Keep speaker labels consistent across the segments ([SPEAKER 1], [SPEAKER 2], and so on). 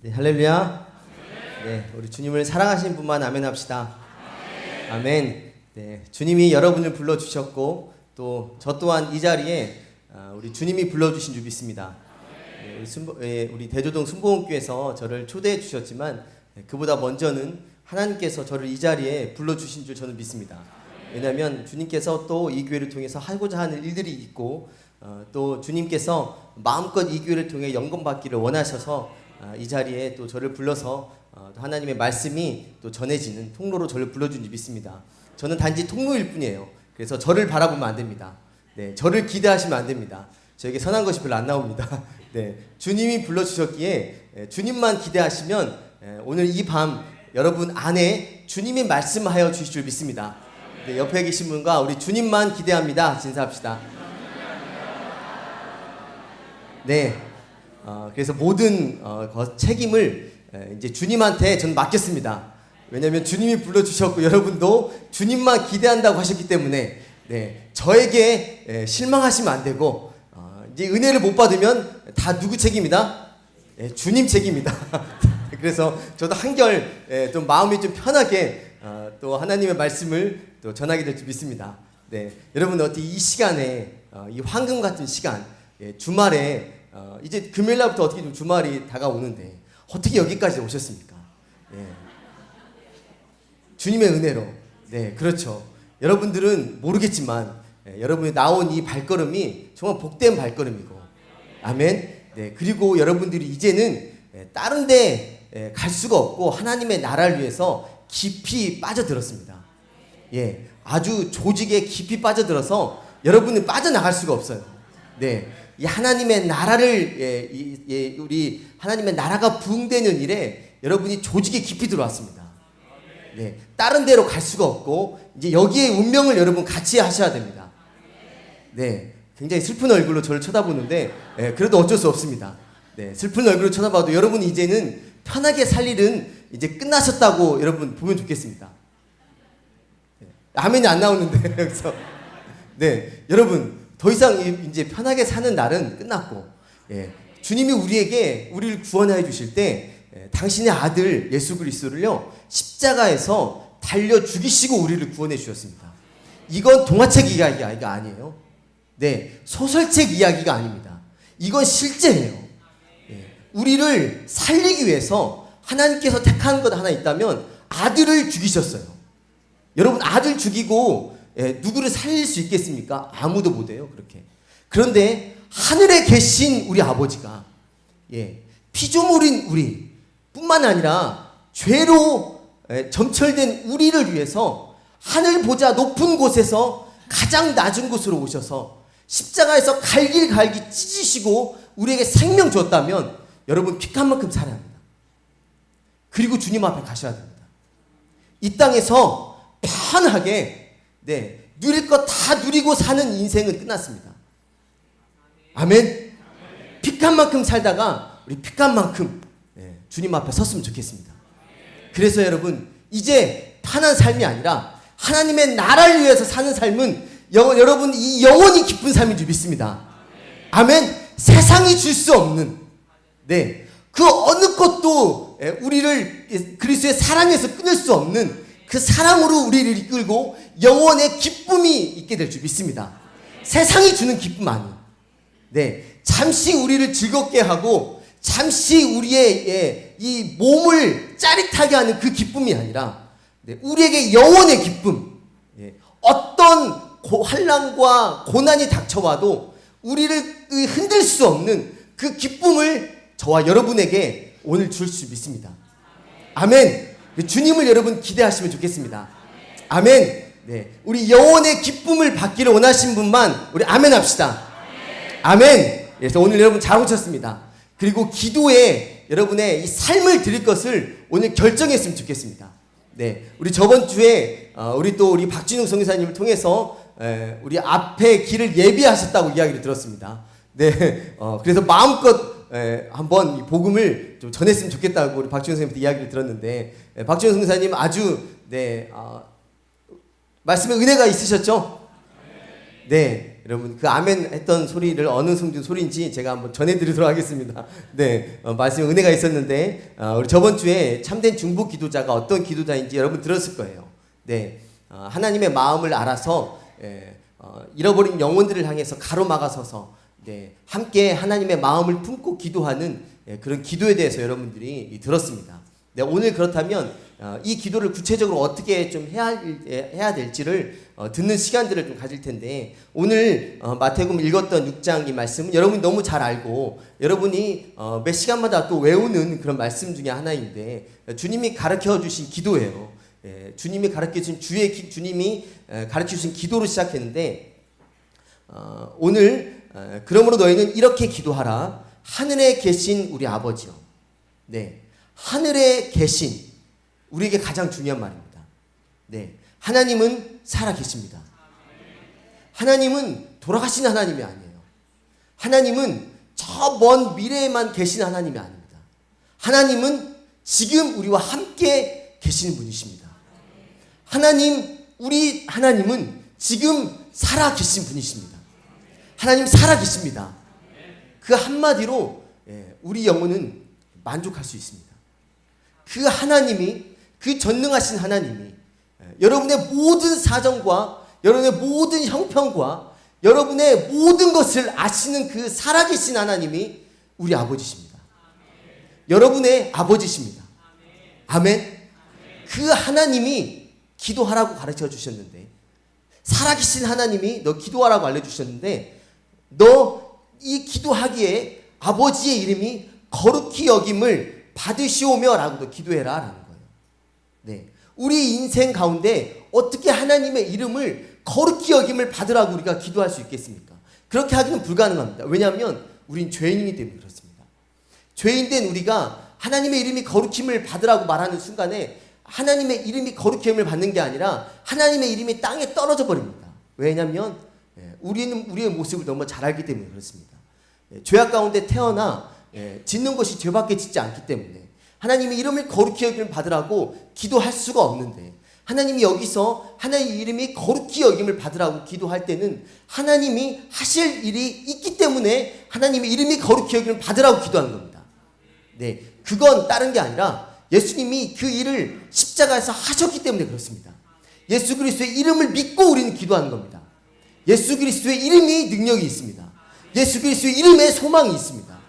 [SPEAKER 1] 네, 할렐루야. 네, 우리 주님을 사랑하시는 분만 아멘 합시다. 아멘. 네, 주님이 여러분을 불러주셨고 또 저 또한 이 자리에 우리 주님이 불러주신 줄 믿습니다. 네, 우리 대조동 순복음교회에서 저를 초대해 주셨지만 그보다 먼저는 하나님께서 저를 이 자리에 불러주신 줄 저는 믿습니다. 왜냐하면 주님께서 또 이 교회를 통해서 하고자 하는 일들이 있고 또 주님께서 마음껏 이 교회를 통해 영광받기를 원하셔서 이 자리에 또 저를 불러서 또 하나님의 말씀이 또 전해지는 통로로 저를 불러준 줄 믿습니다. 저는 단지 통로일 뿐이에요. 그래서 저를 바라보면 안 됩니다. 네, 저를 기대하시면 안 됩니다. 저에게 선한 것이 별로 안 나옵니다. 네, 주님이 불러주셨기에 주님만 기대하시면 오늘 이 밤 여러분 안에 주님이 말씀하여 주실 줄 믿습니다. 네, 옆에 계신 분과 우리 주님만 기대합니다. 진사합시다. 네, 그래서 모든 책임을 이제 주님한테 저는 맡겼습니다. 왜냐하면 주님이 불러주셨고 여러분도 주님만 기대한다고 하셨기 때문에 네, 저에게 실망하시면 안 되고 이제 은혜를 못 받으면 다 누구 책임이다? 주님 책임이다. 그래서 저도 한결 좀 마음이 좀 편하게 또 하나님의 말씀을 또 전하게 될 줄 믿습니다. 네, 여러분 어떻게 이 시간에 이 황금 같은 시간 주말에 이제 금요일 날부터 어떻게 좀 주말이 다가오는데 어떻게 여기까지 오셨습니까? 예. 주님의 은혜로. 네, 그렇죠. 여러분들은 모르겠지만 여러분이 나온 이 발걸음이 정말 복된 발걸음이고, 아멘. 네, 그리고 여러분들이 이제는 다른 데 갈 수가 없고 하나님의 나라를 위해서 깊이 빠져들었습니다. 예, 아주 조직에 깊이 빠져들어서 여러분은 빠져나갈 수가 없어요. 네. 이 하나님의 나라를 우리 하나님의 나라가 부흥되는 일에 여러분이 조직에 깊이 들어왔습니다. 네, 다른 데로 갈 수가 없고 이제 여기에 운명을 여러분 같이 하셔야 됩니다. 네, 굉장히 슬픈 얼굴로 저를 쳐다보는데 그래도 어쩔 수 없습니다. 네, 슬픈 얼굴로 쳐다봐도 여러분 이제는 편하게 살 일은 이제 끝나셨다고 여러분 보면 좋겠습니다. 네, 아멘이 안 나오는데 그래서 네, 여러분. 더 이상 이제 편하게 사는 날은 끝났고, 주님이 우리를 구원하여 주실 때 당신의 아들 예수 그리스도를요 십자가에서 달려 죽이시고 우리를 구원해 주셨습니다. 이건 동화책 이야기가 아니에요. 네, 소설책 이야기가 아닙니다. 이건 실제예요. 우리를 살리기 위해서 하나님께서 택한 것 하나 있다면 아들을 죽이셨어요. 여러분 아들 죽이고 누구를 살릴 수 있겠습니까? 아무도 못해요. 그렇게. 그런데 하늘에 계신 우리 아버지가 피조물인 우리 뿐만 아니라 죄로 점철된 우리를 위해서 하늘보다 높은 곳에서 가장 낮은 곳으로 오셔서 십자가에서 갈기 찢으시고 우리에게 생명 줬다면 여러분 픽한 만큼 살아야 합니다. 그리고 주님 앞에 가셔야 됩니다. 이 땅에서 편하게 누릴 것 다 누리고 사는 인생은 끝났습니다. 아멘. 픽한 만큼 살다가 우리 픽한 만큼 주님 앞에 섰으면 좋겠습니다. 그래서 여러분 이제 편한 삶이 아니라 하나님의 나라를 위해서 사는 삶은 여러분 이 영원히 기쁜 삶인 줄 믿습니다. 아멘. 세상이 줄 수 없는 그 어느 것도 우리를 그리스도의 사랑에서 끊을 수 없는 그 사랑으로 우리를 이끌고 영원의 기쁨이 있게 될 줄 믿습니다. 세상이 주는 기쁨 아니에요. 잠시 우리를 즐겁게 하고 잠시 우리의 이 몸을 짜릿하게 하는 그 기쁨이 아니라 우리에게 영원의 기쁨, 어떤 환난과 고난이 닥쳐와도 우리를 흔들 수 없는 그 기쁨을 저와 여러분에게 오늘 줄 수 믿습니다. 아멘. 주님을 여러분 기대하시면 좋겠습니다. 아멘. 네, 우리 영혼의 기쁨을 받기를 원하신 분만 우리 아멘 합시다. 아멘. 그래서 오늘 여러분 잘 오셨습니다. 그리고 기도에 여러분의 이 삶을 드릴 것을 오늘 결정했으면 좋겠습니다. 네, 우리 저번 주에 우리 박진웅 성교사님을 통해서 우리 앞에 길을 예비하셨다고 이야기를 들었습니다. 네, 그래서 마음껏 한번 이 복음을 좀 전했으면 좋겠다고 우리 박준영 선생님한테 이야기를 들었는데 박준영 선생님 아주 말씀에 은혜가 있으셨죠? 네, 여러분 그 아멘 했던 소리를 어느 성준 소리인지 제가 한번 전해드리도록 하겠습니다. 네, 말씀에 은혜가 있었는데 우리 저번 주에 참된 중보 기도자가 어떤 기도자인지 여러분 들었을 거예요. 네, 하나님의 마음을 알아서 잃어버린 영혼들을 향해서 가로막아서서 네, 함께 하나님의 마음을 품고 기도하는 그런 기도에 대해서 여러분들이 들었습니다. 네, 오늘 그렇다면 이 기도를 구체적으로 어떻게 좀 해야 될지를 듣는 시간들을 좀 가질 텐데, 오늘 마태복음 읽었던 6장 이 말씀은 여러분이 너무 잘 알고 여러분이 몇 시간마다 또 외우는 그런 말씀 중에 하나인데, 주님이 가르쳐 주신 기도예요. 주님이 가르쳐 주신 주님이 가르쳐 주신 기도로 시작했는데, 오늘 그러므로 너희는 이렇게 기도하라. 하늘에 계신 우리 아버지요. 네, 하늘에 계신, 우리에게 가장 중요한 말입니다. 네, 하나님은 살아 계십니다. 하나님은 돌아가신 하나님이 아니에요. 하나님은 저 먼 미래에만 계신 하나님이 아닙니다. 하나님은 지금 우리와 함께 계시는 분이십니다. 우리 하나님은 지금 살아 계신 분이십니다. 하나님 살아 계십니다. 그 한마디로 우리 영혼은 만족할 수 있습니다. 그 하나님이, 그 전능하신 하나님이 여러분의 모든 사정과 여러분의 모든 형편과 여러분의 모든 것을 아시는 그 살아계신 하나님이 우리 아버지십니다. 여러분의 아버지십니다. 아멘. 그 하나님이 기도하라고 가르쳐 주셨는데, 살아계신 하나님이 너 기도하라고 알려주셨는데, 너 이 기도하기에 아버지의 이름이 거룩히 여김을 받으시오며 라고도 기도해라 라는 거예요. 네, 우리 인생 가운데 어떻게 하나님의 이름을 거룩히 여김을 받으라고 우리가 기도할 수 있겠습니까? 그렇게 하기는 불가능합니다. 왜냐하면 우린 죄인이기 때문에 그렇습니다. 죄인된 우리가 하나님의 이름이 거룩힘을 받으라고 말하는 순간에 하나님의 이름이 거룩힘을 받는 게 아니라 하나님의 이름이 땅에 떨어져 버립니다. 왜냐하면 우리는 우리의 모습을 너무 잘 알기 때문에 그렇습니다. 죄악 가운데 태어나 짓는 것이 죄밖에 짓지 않기 때문에 하나님의 이름을 거룩히 여김을 받으라고 기도할 수가 없는데, 하나님이 여기서 하나님의 이름이 거룩히 여김을 받으라고 기도할 때는 하나님이 하실 일이 있기 때문에 하나님의 이름이 거룩히 여김을 받으라고 기도하는 겁니다. 네, 그건 다른 게 아니라 예수님이 그 일을 십자가에서 하셨기 때문에 그렇습니다. 예수 그리스도의 이름을 믿고 우리는 기도하는 겁니다. 예수 그리스도의 이름이 능력이 있습니다. 예수 그리스도의 이름에 소망이 있습니다.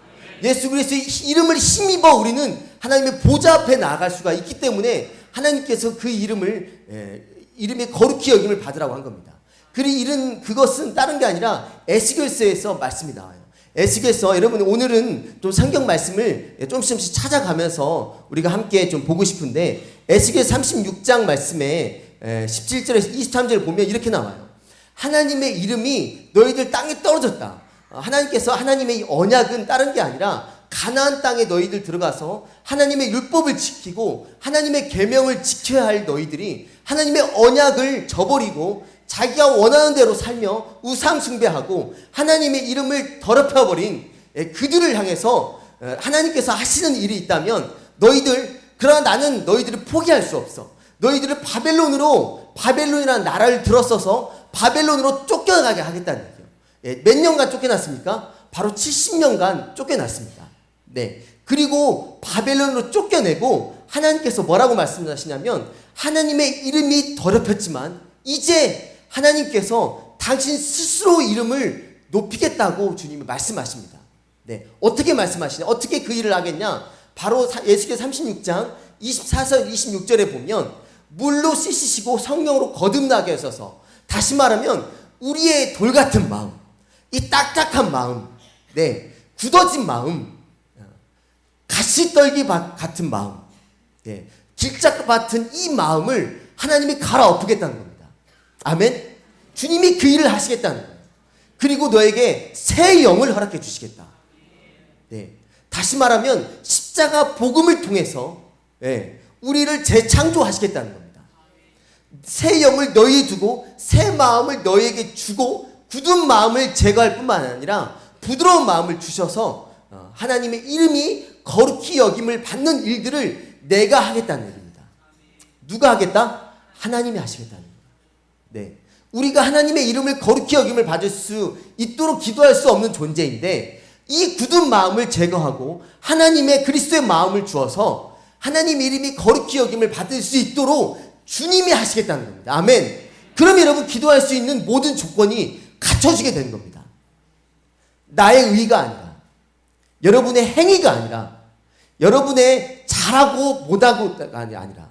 [SPEAKER 1] 예수 그리스도의 이름을 힘입어 우리는 하나님의 보좌 앞에 나아갈 수가 있기 때문에 하나님께서 그 이름의 거룩히 여김을 받으라고 한 겁니다. 그것은 다른 게 아니라 에스겔서에서 말씀이 나와요. 에스겔서, 여러분 오늘은 좀 성경 말씀을 조금씩 찾아가면서 우리가 함께 좀 보고 싶은데, 에스겔 36장 말씀에 17절에서 23절을 보면 이렇게 나와요. 하나님의 이름이 너희들 땅에 떨어졌다. 하나님께서, 하나님의 언약은 다른 게 아니라 가나안 땅에 너희들 들어가서 하나님의 율법을 지키고 하나님의 계명을 지켜야 할 너희들이 하나님의 언약을 저버리고 자기가 원하는 대로 살며 우상 숭배하고 하나님의 이름을 더럽혀버린 그들을 향해서 하나님께서 하시는 일이 있다면, 그러나 나는 너희들을 포기할 수 없어. 너희들을 바벨론이라는 나라를 들었어서 바벨론으로 쫓겨나게 하겠다는 얘기예요. 몇 년간 쫓겨났습니까? 바로 70년간 쫓겨났습니다. 네. 그리고 바벨론으로 쫓겨내고 하나님께서 뭐라고 말씀하시냐면, 하나님의 이름이 더럽혔지만 이제 하나님께서 당신 스스로 이름을 높이겠다고 주님이 말씀하십니다. 네. 어떻게 말씀하시냐? 어떻게 그 일을 하겠냐? 바로 에스겔 36장 24절 26절에 보면, 물로 씻으시고 성령으로 거듭나게 하셔서, 다시 말하면 우리의 돌 같은 마음, 이 딱딱한 마음, 네, 굳어진 마음, 가시떨기 같은 마음, 네, 길짝 같은 이 마음을 하나님이 갈아엎으겠다는 겁니다. 아멘. 주님이 그 일을 하시겠다는 거예요. 그리고 너에게 새 영을 허락해 주시겠다. 네, 다시 말하면 십자가 복음을 통해서 우리를 재창조하시겠다는 겁니다. 새 영을 너희에 두고 새 마음을 너희에게 주고 굳은 마음을 제거할 뿐만 아니라 부드러운 마음을 주셔서 하나님의 이름이 거룩히 여김을 받는 일들을 내가 하겠다는 얘기입니다. 누가 하겠다? 하나님이 하시겠다는 거예요. 네, 우리가 하나님의 이름을 거룩히 여김을 받을 수 있도록 기도할 수 없는 존재인데, 이 굳은 마음을 제거하고 하나님의 그리스도의 마음을 주어서 하나님의 이름이 거룩히 여김을 받을 수 있도록 주님이 하시겠다는 겁니다. 아멘. 그럼 여러분, 기도할 수 있는 모든 조건이 갖춰지게 되는 겁니다. 나의 의가 아니라, 여러분의 행위가 아니라, 여러분의 잘하고 못하고가 아니라,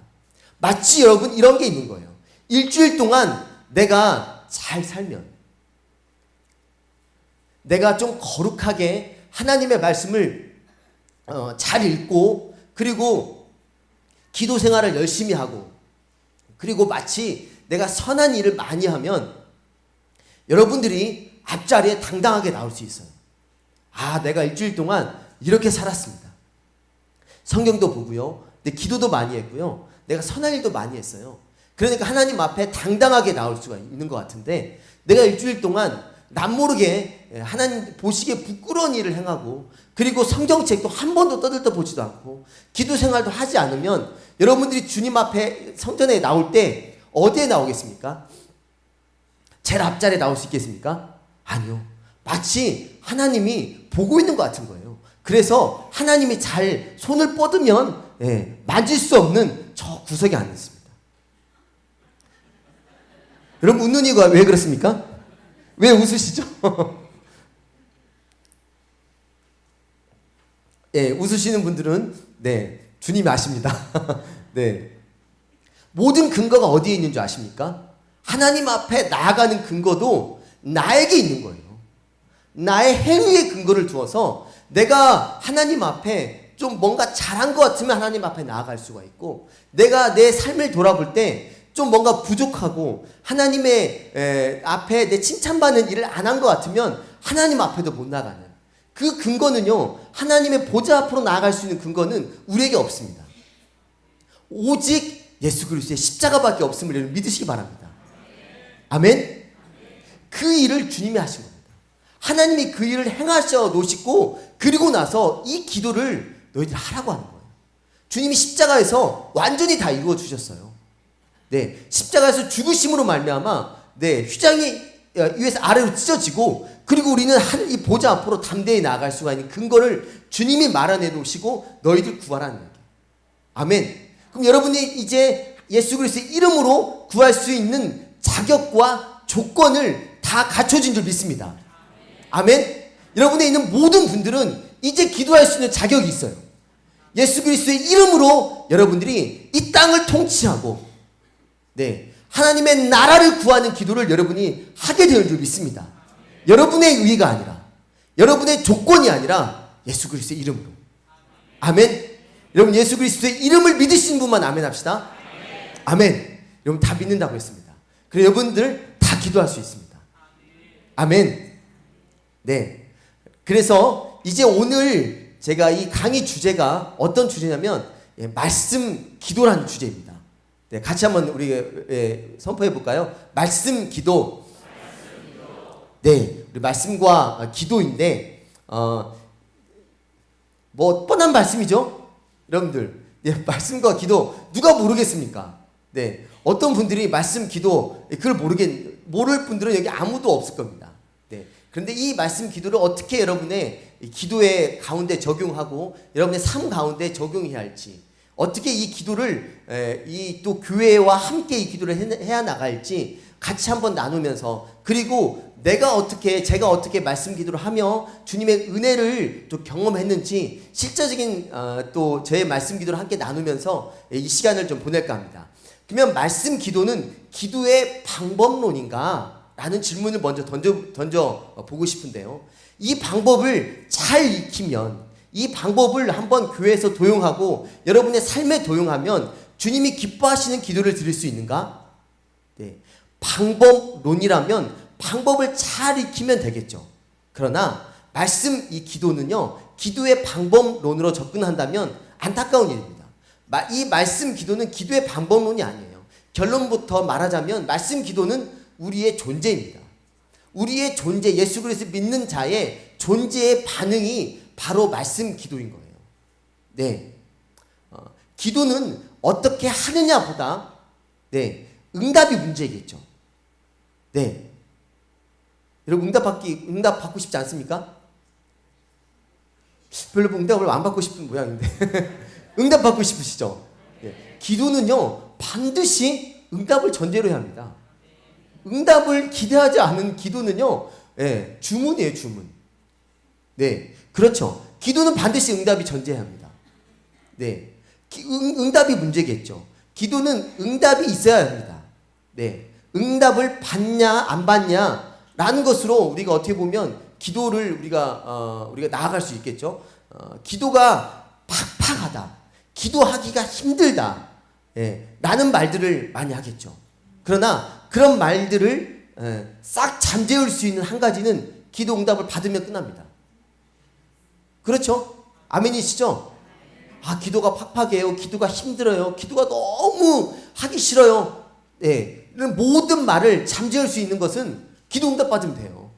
[SPEAKER 1] 마치 여러분 이런 게 있는 거예요. 일주일 동안 내가 잘 살면, 내가 좀 거룩하게 하나님의 말씀을 잘 읽고, 그리고 기도 생활을 열심히 하고, 그리고 마치 내가 선한 일을 많이 하면 여러분들이 앞자리에 당당하게 나올 수 있어요. 아, 내가 일주일 동안 이렇게 살았습니다. 성경도 보고요, 내 기도도 많이 했고요, 내가 선한 일도 많이 했어요. 그러니까 하나님 앞에 당당하게 나올 수가 있는 것 같은데, 내가 일주일 동안 남모르게 하나님 보시기에 부끄러운 일을 행하고, 그리고 성경책도 한 번도 떠들떠 보지도 않고 기도 생활도 하지 않으면 여러분들이 주님 앞에 성전에 나올 때 어디에 나오겠습니까? 제일 앞자리에 나올 수 있겠습니까? 아니요. 마치 하나님이 보고 있는 것 같은 거예요. 그래서 하나님이 잘 손을 뻗으면 만질 수 없는 저 구석에 앉아 있습니다. 여러분, 웃는 이유가 왜 그렇습니까? 왜 웃으시죠? 웃으시는 분들은 주님이 아십니다. 모든 근거가 어디에 있는 줄 아십니까? 하나님 앞에 나아가는 근거도 나에게 있는 거예요. 나의 행위의 근거를 두어서 내가 하나님 앞에 좀 뭔가 잘한 것 같으면 하나님 앞에 나아갈 수가 있고, 내가 내 삶을 돌아볼 때 좀 뭔가 부족하고 하나님의 앞에 내 칭찬받는 일을 안 한 것 같으면 하나님 앞에도 못 나가는, 그 근거는요, 하나님의 보좌 앞으로 나아갈 수 있는 근거는 우리에게 없습니다. 오직 예수 그리스도의 십자가밖에 없음을 여러분 믿으시기 바랍니다. 아멘. 그 일을 주님이 하신 겁니다. 하나님이 그 일을 행하셔 놓으시고, 그리고 나서 이 기도를 너희들 하라고 하는 거예요. 주님이 십자가에서 완전히 다 이루어 주셨어요. 십자가에서 죽으심으로 말미암아 휘장이 위에서 아래로 찢어지고, 그리고 우리는 이 보좌 앞으로 담대히 나아갈 수가 있는 근거를 주님이 마련해 놓으시고 너희들 구하라는 얘기예요. 아멘. 그럼 여러분이 이제 예수 그리스도의 이름으로 구할 수 있는 자격과 조건을 다 갖춰진 줄 믿습니다. 아멘. 여러분에 있는 모든 분들은 이제 기도할 수 있는 자격이 있어요. 예수 그리스도의 이름으로 여러분들이 이 땅을 통치하고 하나님의 나라를 구하는 기도를 여러분이 하게 될 줄 믿습니다. 여러분의 의의가 아니라, 여러분의 조건이 아니라 예수 그리스도의 이름으로. 아멘. 여러분, 예수 그리스도의 이름을 믿으시는 분만 아멘 합시다. 아멘. 여러분 다 믿는다고 했습니다. 그래서 여러분들 다 기도할 수 있습니다. 아멘. 그래서 이제 오늘 제가 이 강의 주제가 어떤 주제냐면 말씀 기도라는 주제입니다. 같이 한번 우리 선포해 볼까요? 말씀 기도. 우리 말씀과 기도인데 뭐 뻔한 말씀이죠, 여러분들. 말씀과 기도 누가 모르겠습니까? 어떤 분들이 말씀 기도 그걸 모를 분들은 여기 아무도 없을 겁니다. 그런데 이 말씀 기도를 어떻게 여러분의 기도의 가운데 적용하고 여러분의 삶 가운데 적용해야 할지, 어떻게 이 기도를 이 또 교회와 함께 이 기도를 해야 나갈지 같이 한번 나누면서, 그리고 제가 어떻게 말씀 기도를 하며 주님의 은혜를 또 경험했는지 실제적인 또 저의 말씀 기도를 함께 나누면서 이 시간을 좀 보낼까 합니다. 그러면 말씀 기도는 기도의 방법론인가? 라는 질문을 먼저 던져 보고 싶은데요. 이 방법을 잘 익히면, 이 방법을 한번 교회에서 도용하고 여러분의 삶에 도용하면 주님이 기뻐하시는 기도를 드릴 수 있는가? 방법론이라면 방법을 잘 익히면 되겠죠. 그러나 말씀 이 기도는요, 기도의 방법론으로 접근한다면 안타까운 일입니다. 이 말씀 기도는 기도의 방법론이 아니에요. 결론부터 말하자면 말씀 기도는 우리의 존재입니다. 우리의 존재, 예수 그리스도 믿는 자의 존재의 반응이 바로 말씀 기도인 거예요. 기도는 어떻게 하느냐보다 응답이 문제겠죠. 네. 여러분 응답 받고 싶지 않습니까? 별로 응답을 안 받고 싶은 모양인데 응답 받고 싶으시죠? 네. 기도는요 반드시 응답을 전제로 해야 합니다. 응답을 기대하지 않은 기도는요, 네, 주문이에요, 주문. 네, 그렇죠. 기도는 반드시 응답이 전제해야 합니다. 네, 응답이 문제겠죠. 기도는 응답이 있어야 합니다. 네, 응답을 받냐 안 받냐라는 것으로 우리가 어떻게 보면 기도를 우리가 나아갈 수 있겠죠. 기도가 팍팍하다, 기도하기가 힘들다, 라는 말들을 많이 하겠죠. 그러나 그런 말들을 싹 잠재울 수 있는 한 가지는 기도 응답을 받으면 끝납니다. 그렇죠? 아멘이시죠? 아, 기도가 팍팍해요. 기도가 힘들어요. 기도가 너무 하기 싫어요. 이런 모든 말을 잠재울 수 있는 것은 기도 응답 받으면 돼요.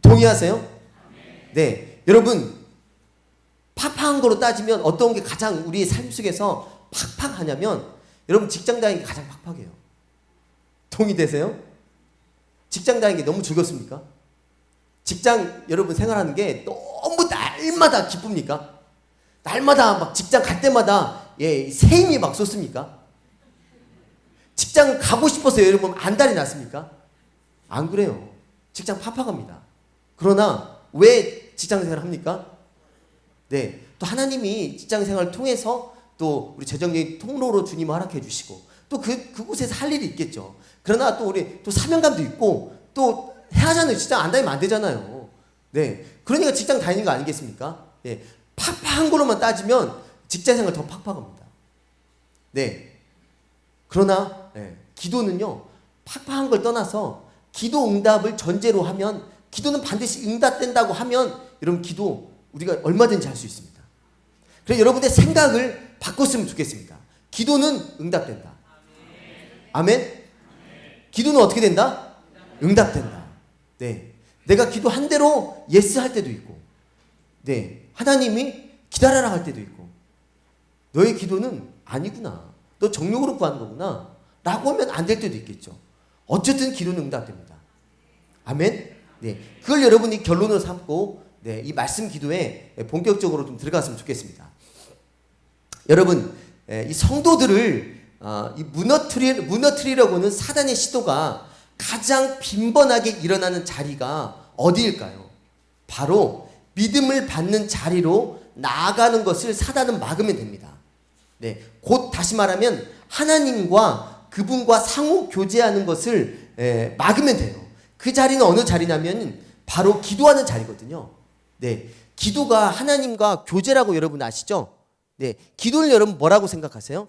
[SPEAKER 1] 동의하세요? 네. 여러분, 팍팍한 거로 따지면 어떤 게 가장 우리의 삶 속에서 팍팍하냐면, 여러분 직장 다니기 가장 팍팍해요. 동의되세요? 직장 다니는 게 너무 즐겁습니까? 직장 여러분 생활하는 게 너무 날마다 기쁩니까? 날마다 막 직장 갈 때마다 새 힘이 막 솟습니까? 직장 가고 싶어서 여러분 안달이 났습니까? 안 그래요. 직장 팍팍합니다. 그러나 왜 직장 생활을 합니까? 네, 또 하나님이 직장 생활을 통해서 또 우리 재정적인 통로로 주님을 허락해 주시고 또 그곳에서 할 일이 있겠죠. 그러나 또 우리 또 사명감도 있고 또 해야 하잖아요. 직장 안 다니면 안 되잖아요. 네, 그러니까 직장 다니는 거 아니겠습니까? 네, 팍팍한 거로만 따지면 직장 생활 더 팍팍합니다. 네, 그러나 기도는요 팍팍한 걸 떠나서 기도 응답을 전제로 하면, 기도는 반드시 응답된다고 하면 여러분 기도 우리가 얼마든지 할 수 있습니다. 그래서 여러분의 생각을 바꿨으면 좋겠습니다. 기도는 응답된다. 아멘? 기도는 어떻게 된다? 응답된다. 네, 내가 기도한 대로 예스 할 때도 있고, 네, 하나님이 기다려라 할 때도 있고, 너의 기도는 아니구나, 너 정욕으로 구하는 거구나 라고 하면 안 될 때도 있겠죠. 어쨌든 기도는 응답됩니다. 아멘? 네, 그걸 여러분이 결론으로 삼고 이 말씀 기도에 본격적으로 좀 들어갔으면 좋겠습니다. 여러분, 이 성도들을 무너뜨리려고는 사단의 시도가 가장 빈번하게 일어나는 자리가 어디일까요? 바로 믿음을 받는 자리로 나아가는 것을 사단은 막으면 됩니다. 네, 곧 다시 말하면 하나님과 그분과 상호 교제하는 것을 막으면 돼요. 그 자리는 어느 자리냐면 바로 기도하는 자리거든요. 네, 기도가 하나님과 교제라고 여러분 아시죠? 네, 기도를 여러분 뭐라고 생각하세요?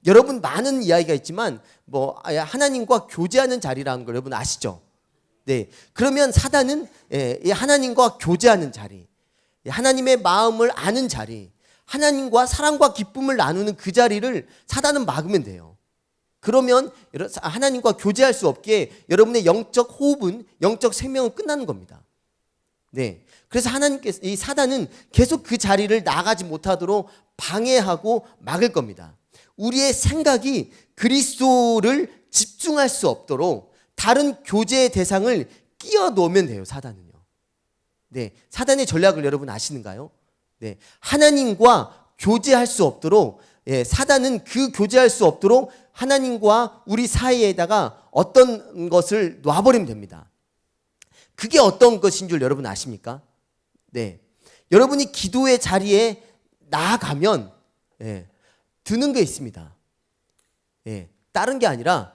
[SPEAKER 1] 여러분 많은 이야기가 있지만 하나님과 교제하는 자리라는 걸 여러분 아시죠? 네, 그러면 사단은 하나님과 교제하는 자리, 하나님의 마음을 아는 자리, 하나님과 사랑과 기쁨을 나누는 그 자리를 사단은 막으면 돼요. 그러면 하나님과 교제할 수 없게 여러분의 영적 호흡은, 영적 생명은 끝나는 겁니다. 네, 그래서 이 사단은 계속 그 자리를 나가지 못하도록 방해하고 막을 겁니다. 우리의 생각이 그리스도를 집중할 수 없도록 다른 교제의 대상을 끼워 넣으면 돼요, 사단은요. 네, 사단의 전략을 여러분 아시는가요? 네, 하나님과 교제할 수 없도록, 사단은 그 교제할 수 없도록 하나님과 우리 사이에다가 어떤 것을 놔버리면 됩니다. 그게 어떤 것인 줄 여러분 아십니까? 네, 여러분이 기도의 자리에 나아가면 드는 게 있습니다. 다른 게 아니라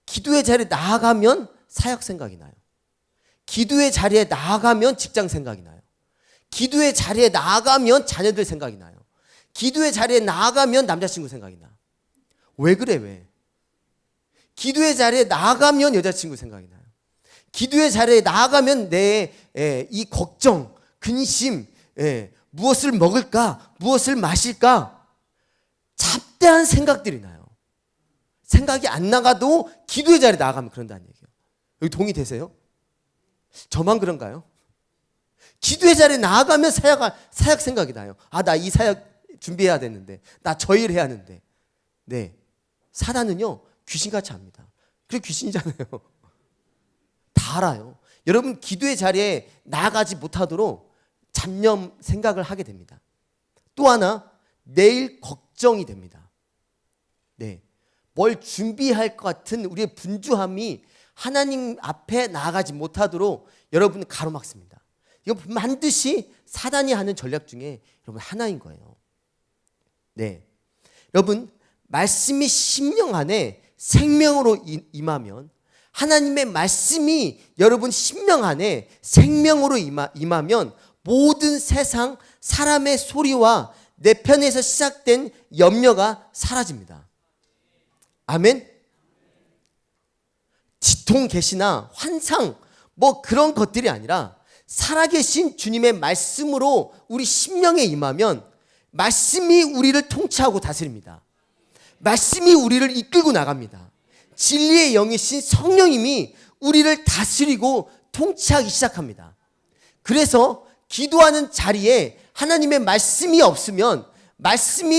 [SPEAKER 1] 기도의 자리에 나아가면 사역 생각이 나요. 기도의 자리에 나아가면 직장 생각이 나요. 기도의 자리에 나아가면 자녀들 생각이 나요. 기도의 자리에 나아가면 남자친구 생각이 나. 왜 그래, 왜? 기도의 자리에 나아가면 여자친구 생각이 나요. 기도의 자리에 나아가면 내 이 걱정, 근심, 무엇을 먹을까, 무엇을 마실까, 잡다한 생각들이 나요. 생각이 안 나가도 기도의 자리에 나아가면 그런다는 얘기예요. 여기 동의되세요? 저만 그런가요? 기도의 자리에 나아가면 사역 생각이 나요. 아, 나 이 사역 준비해야 되는데, 나 저 일 해야 하는데. 네, 사단은요 귀신같이 압니다. 그리고 귀신이잖아요. 다 알아요. 여러분 기도의 자리에 나아가지 못하도록 잡념 생각을 하게 됩니다. 또 하나 내일 걱정이 됩니다. 네, 뭘 준비할 것 같은 우리의 분주함이 하나님 앞에 나아가지 못하도록 여러분을 가로막습니다. 이거 반드시 사단이 하는 전략 중에 여러분 하나인 거예요. 네, 여러분 말씀이 심령 안에 생명으로 임하면, 하나님의 말씀이 여러분 심령 안에 생명으로 임하면 모든 세상 사람의 소리와 내 편에서 시작된 염려가 사라집니다. 아멘. 지통 계시나 환상 뭐 그런 것들이 아니라 살아계신 주님의 말씀으로 우리 심령에 임하면 말씀이 우리를 통치하고 다스립니다. 말씀이 우리를 이끌고 나갑니다. 진리의 영이신 성령님이 우리를 다스리고 통치하기 시작합니다. 그래서 기도하는 자리에 하나님의 말씀이 없으면,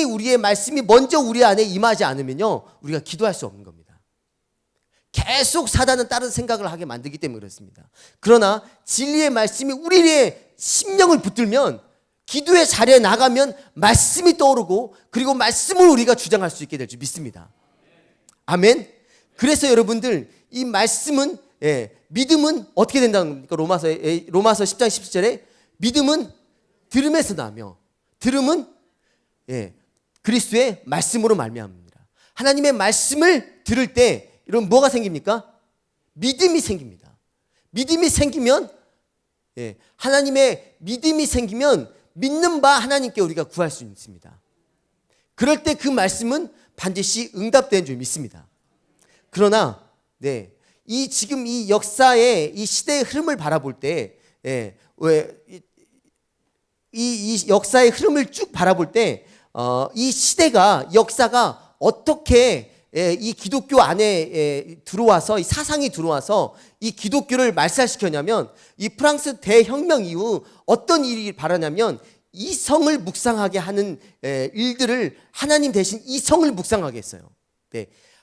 [SPEAKER 1] 우리의 말씀이 먼저 우리 안에 임하지 않으면요, 우리가 기도할 수 없는 겁니다. 계속 사단은 다른 생각을 하게 만들기 때문에 그렇습니다. 그러나 진리의 말씀이 우리의 심령을 붙들면, 기도의 자리에 나가면 말씀이 떠오르고, 그리고 말씀을 우리가 주장할 수 있게 될 줄 믿습니다. 아멘. 그래서 여러분들 이 말씀은, 믿음은 어떻게 된다는 겁니까? 로마서 10장 17절에 믿음은 들음에서 나며, 들음은 그리스도의 말씀으로 말미암습니다. 하나님의 말씀을 들을 때 여러분 뭐가 생깁니까? 믿음이 생깁니다. 믿음이 생기면, 하나님의 믿음이 생기면 믿는 바 하나님께 우리가 구할 수 있습니다. 그럴 때 그 말씀은 반드시 응답되는 줄 믿습니다. 그러나 이 지금 이 역사의 이 시대의 흐름을 바라볼 때, 이 역사의 흐름을 쭉 바라볼 때, 이 시대가, 역사가 어떻게 이 기독교 안에 들어와서, 이 사상이 들어와서 이 기독교를 말살시켰냐면, 이 프랑스 대혁명 이후 어떤 일이 발生하냐면, 이성을 묵상하게 하는 일들을 하나님 대신 이성을 묵상하게 했어요.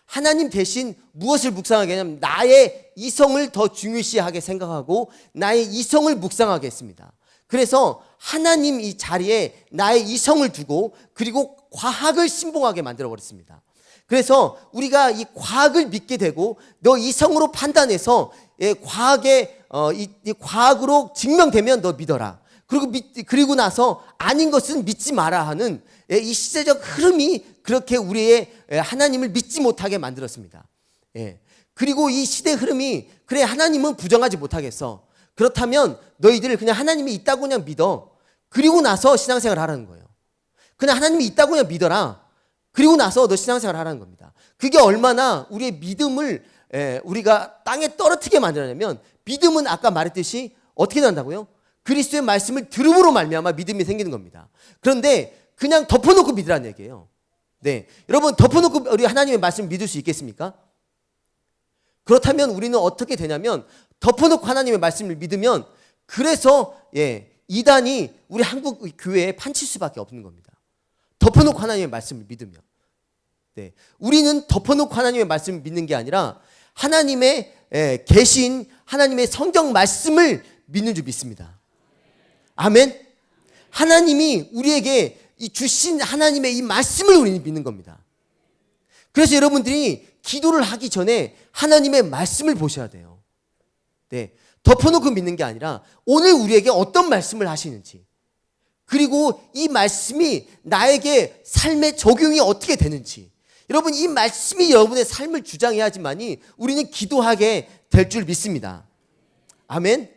[SPEAKER 1] 하나님 대신 무엇을 묵상하게 하냐면 나의 이성을 더 중요시하게 생각하고 나의 이성을 묵상하게 했습니다. 그래서 하나님 이 자리에 나의 이성을 두고, 그리고 과학을 신봉하게 만들어버렸습니다. 그래서 우리가 이 과학을 믿게 되고, 너 이성으로 판단해서 이 과학으로 증명되면 너 믿어라. 그리고 나서 아닌 것은 믿지 마라 하는 이 시대적 흐름이 그렇게 우리의 하나님을 믿지 못하게 만들었습니다. 그리고 이 시대 흐름이, 그래 하나님은 부정하지 못하겠어, 그렇다면 너희들 그냥 하나님이 있다고 그냥 믿어. 그리고 나서 신앙생활 하라는 거예요. 그냥 하나님이 있다고 그냥 믿어라. 그리고 나서 너 신앙생활 하라는 겁니다. 그게 얼마나 우리의 믿음을 우리가 땅에 떨어뜨리게 만들었냐면, 믿음은 아까 말했듯이 어떻게 난다고요? 그리스도의 말씀을 들음으로 말미암아 믿음이 생기는 겁니다. 그런데 그냥 덮어놓고 믿으라는 얘기예요. 여러분 덮어놓고 우리 하나님의 말씀을 믿을 수 있겠습니까? 그렇다면 우리는 어떻게 되냐면, 덮어놓고 하나님의 말씀을 믿으면, 그래서 이단이 우리 한국 교회에 판칠 수밖에 없는 겁니다. 덮어놓고 하나님의 말씀을 믿으면. 우리는 덮어놓고 하나님의 말씀을 믿는 게 아니라 하나님의 계신 하나님의 성경 말씀을 믿는 줄 믿습니다. 아멘. 하나님이 우리에게 주신 하나님의 이 말씀을 우리는 믿는 겁니다. 그래서 여러분들이 기도를 하기 전에 하나님의 말씀을 보셔야 돼요. 덮어놓고 믿는 게 아니라 오늘 우리에게 어떤 말씀을 하시는지, 그리고 이 말씀이 나에게 삶에 적용이 어떻게 되는지, 여러분 이 말씀이 여러분의 삶을 주장해야지만이 우리는 기도하게 될 줄 믿습니다. 아멘.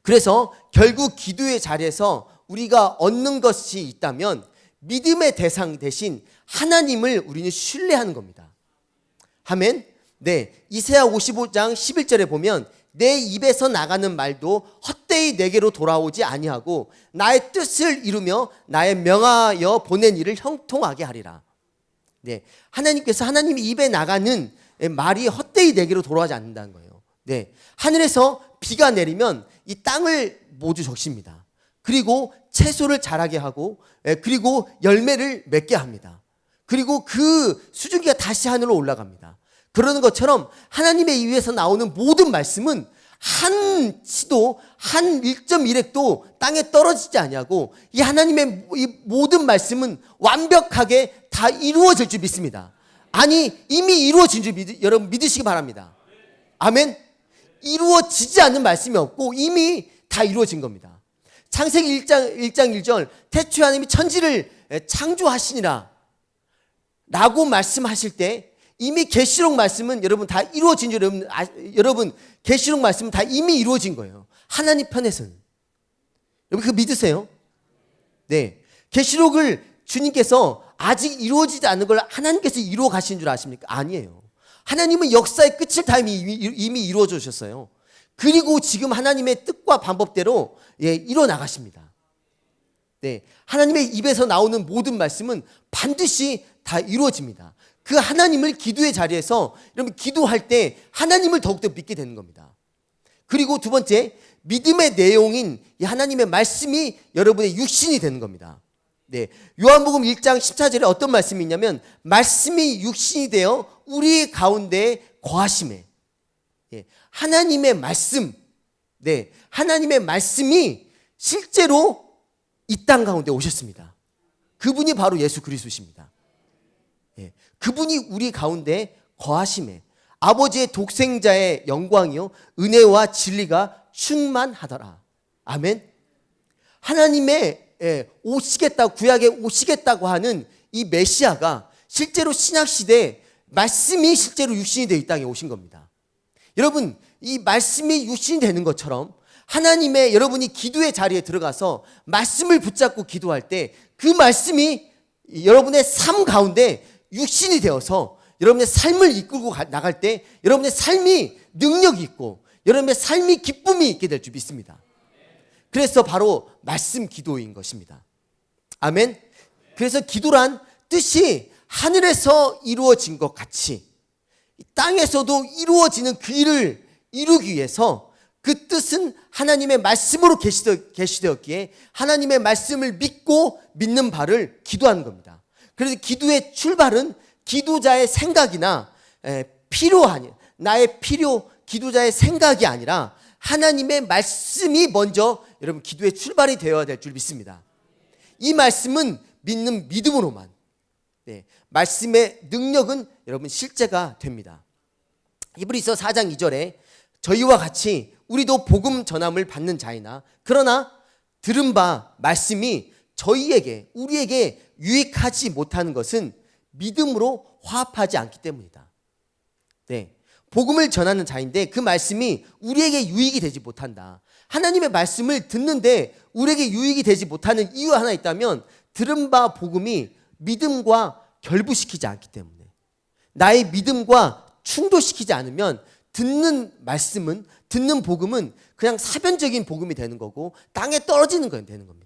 [SPEAKER 1] 그래서 결국 기도의 자리에서 우리가 얻는 것이 있다면 믿음의 대상 대신 하나님을 우리는 신뢰하는 겁니다. 아멘. 이사야 55장 11절에 보면, 내 입에서 나가는 말도 헛되이 내게로 돌아오지 아니하고 나의 뜻을 이루며 나의 명하여 보낸 일을 형통하게 하리라. 하나님께서 하나님의 입에 나가는 말이 헛되이 내게로 돌아오지 않는다는 거예요. 하늘에서 비가 내리면 이 땅을 모두 적십니다. 그리고 채소를 자라게 하고, 그리고 열매를 맺게 합니다. 그리고 그 수증기가 다시 하늘로 올라갑니다. 그러는 것처럼 하나님의 입에서 나오는 모든 말씀은 한 치도 한 1.1핵도 땅에 떨어지지 아니하고 이 하나님의 이 모든 말씀은 완벽하게 다 이루어질 줄 믿습니다. 아니 이미 이루어진 줄 여러분 믿으시기 바랍니다. 아멘. 이루어지지 않는 말씀이 없고 이미 다 이루어진 겁니다. 창세기 1장 1절 태초에 하나님이 천지를 창조하시니라 라고 말씀하실 때 이미 계시록 말씀은 여러분 다 이루어진 줄 여러분 계시록 말씀은 다 이미 이루어진 거예요. 하나님 편에서는. 여러분 그거 믿으세요? 네. 계시록을 주님께서 아직 이루어지지 않는 걸 하나님께서 이루어 가신 줄 아십니까? 아니에요. 하나님은 역사의 끝을 다 이미 이루어 주셨어요. 그리고 지금 하나님의 뜻과 방법대로 이루어 나가십니다. 네. 하나님의 입에서 나오는 모든 말씀은 반드시 다 이루어집니다. 그 하나님을 기도의 자리에서 여러분 기도할 때 하나님을 더욱더 믿게 되는 겁니다. 그리고 두 번째, 믿음의 내용인 이 하나님의 말씀이 여러분의 육신이 되는 겁니다. 네, 요한복음 1장 14절에 어떤 말씀이 있냐면 말씀이 육신이 되어 우리 가운데 거하심에 하나님의 말씀, 네, 하나님의 말씀이 실제로 이 땅 가운데 오셨습니다. 그분이 바로 예수 그리스도십니다. 그분이 우리 가운데 거하심에 아버지의 독생자의 영광이요 은혜와 진리가 충만하더라. 아멘. 하나님의 오시겠다고 구약에 오시겠다고 하는 이 메시아가 실제로 신약시대에 말씀이 실제로 육신이 되어 이 땅에 오신 겁니다. 여러분 이 말씀이 육신이 되는 것처럼 하나님의 여러분이 기도의 자리에 들어가서 말씀을 붙잡고 기도할 때 그 말씀이 여러분의 삶 가운데 육신이 되어서 여러분의 삶을 이끌고 나갈 때 여러분의 삶이 능력이 있고 여러분의 삶이 기쁨이 있게 될 줄 믿습니다. 그래서 바로 말씀 기도인 것입니다. 아멘. 그래서 기도란 뜻이 하늘에서 이루어진 것 같이 땅에서도 이루어지는 그 일을 이루기 위해서 그 뜻은 하나님의 말씀으로 계시되었기에 하나님의 말씀을 믿고 믿는 바를 기도하는 겁니다. 그래서 기도의 출발은 기도자의 생각이나 나의 필요, 기도자의 생각이 아니라 하나님의 말씀이 먼저 여러분 기도의 출발이 되어야 될 줄 믿습니다. 이 말씀은 믿는 믿음으로만, 말씀의 능력은 여러분 실제가 됩니다. 히브리서 4장 2절에 저희와 같이 우리도 복음 전함을 받는 자이나 그러나 들은 바 말씀이 우리에게 유익하지 못하는 것은 믿음으로 화합하지 않기 때문이다. 네, 복음을 전하는 자인데 그 말씀이 우리에게 유익이 되지 못한다. 하나님의 말씀을 듣는데 우리에게 유익이 되지 못하는 이유가 하나 있다면 들은 바 복음이 믿음과 결부시키지 않기 때문에 나의 믿음과 충돌시키지 않으면 듣는 말씀은 듣는 복음은 그냥 사변적인 복음이 되는 거고 땅에 떨어지는 건 되는 겁니다.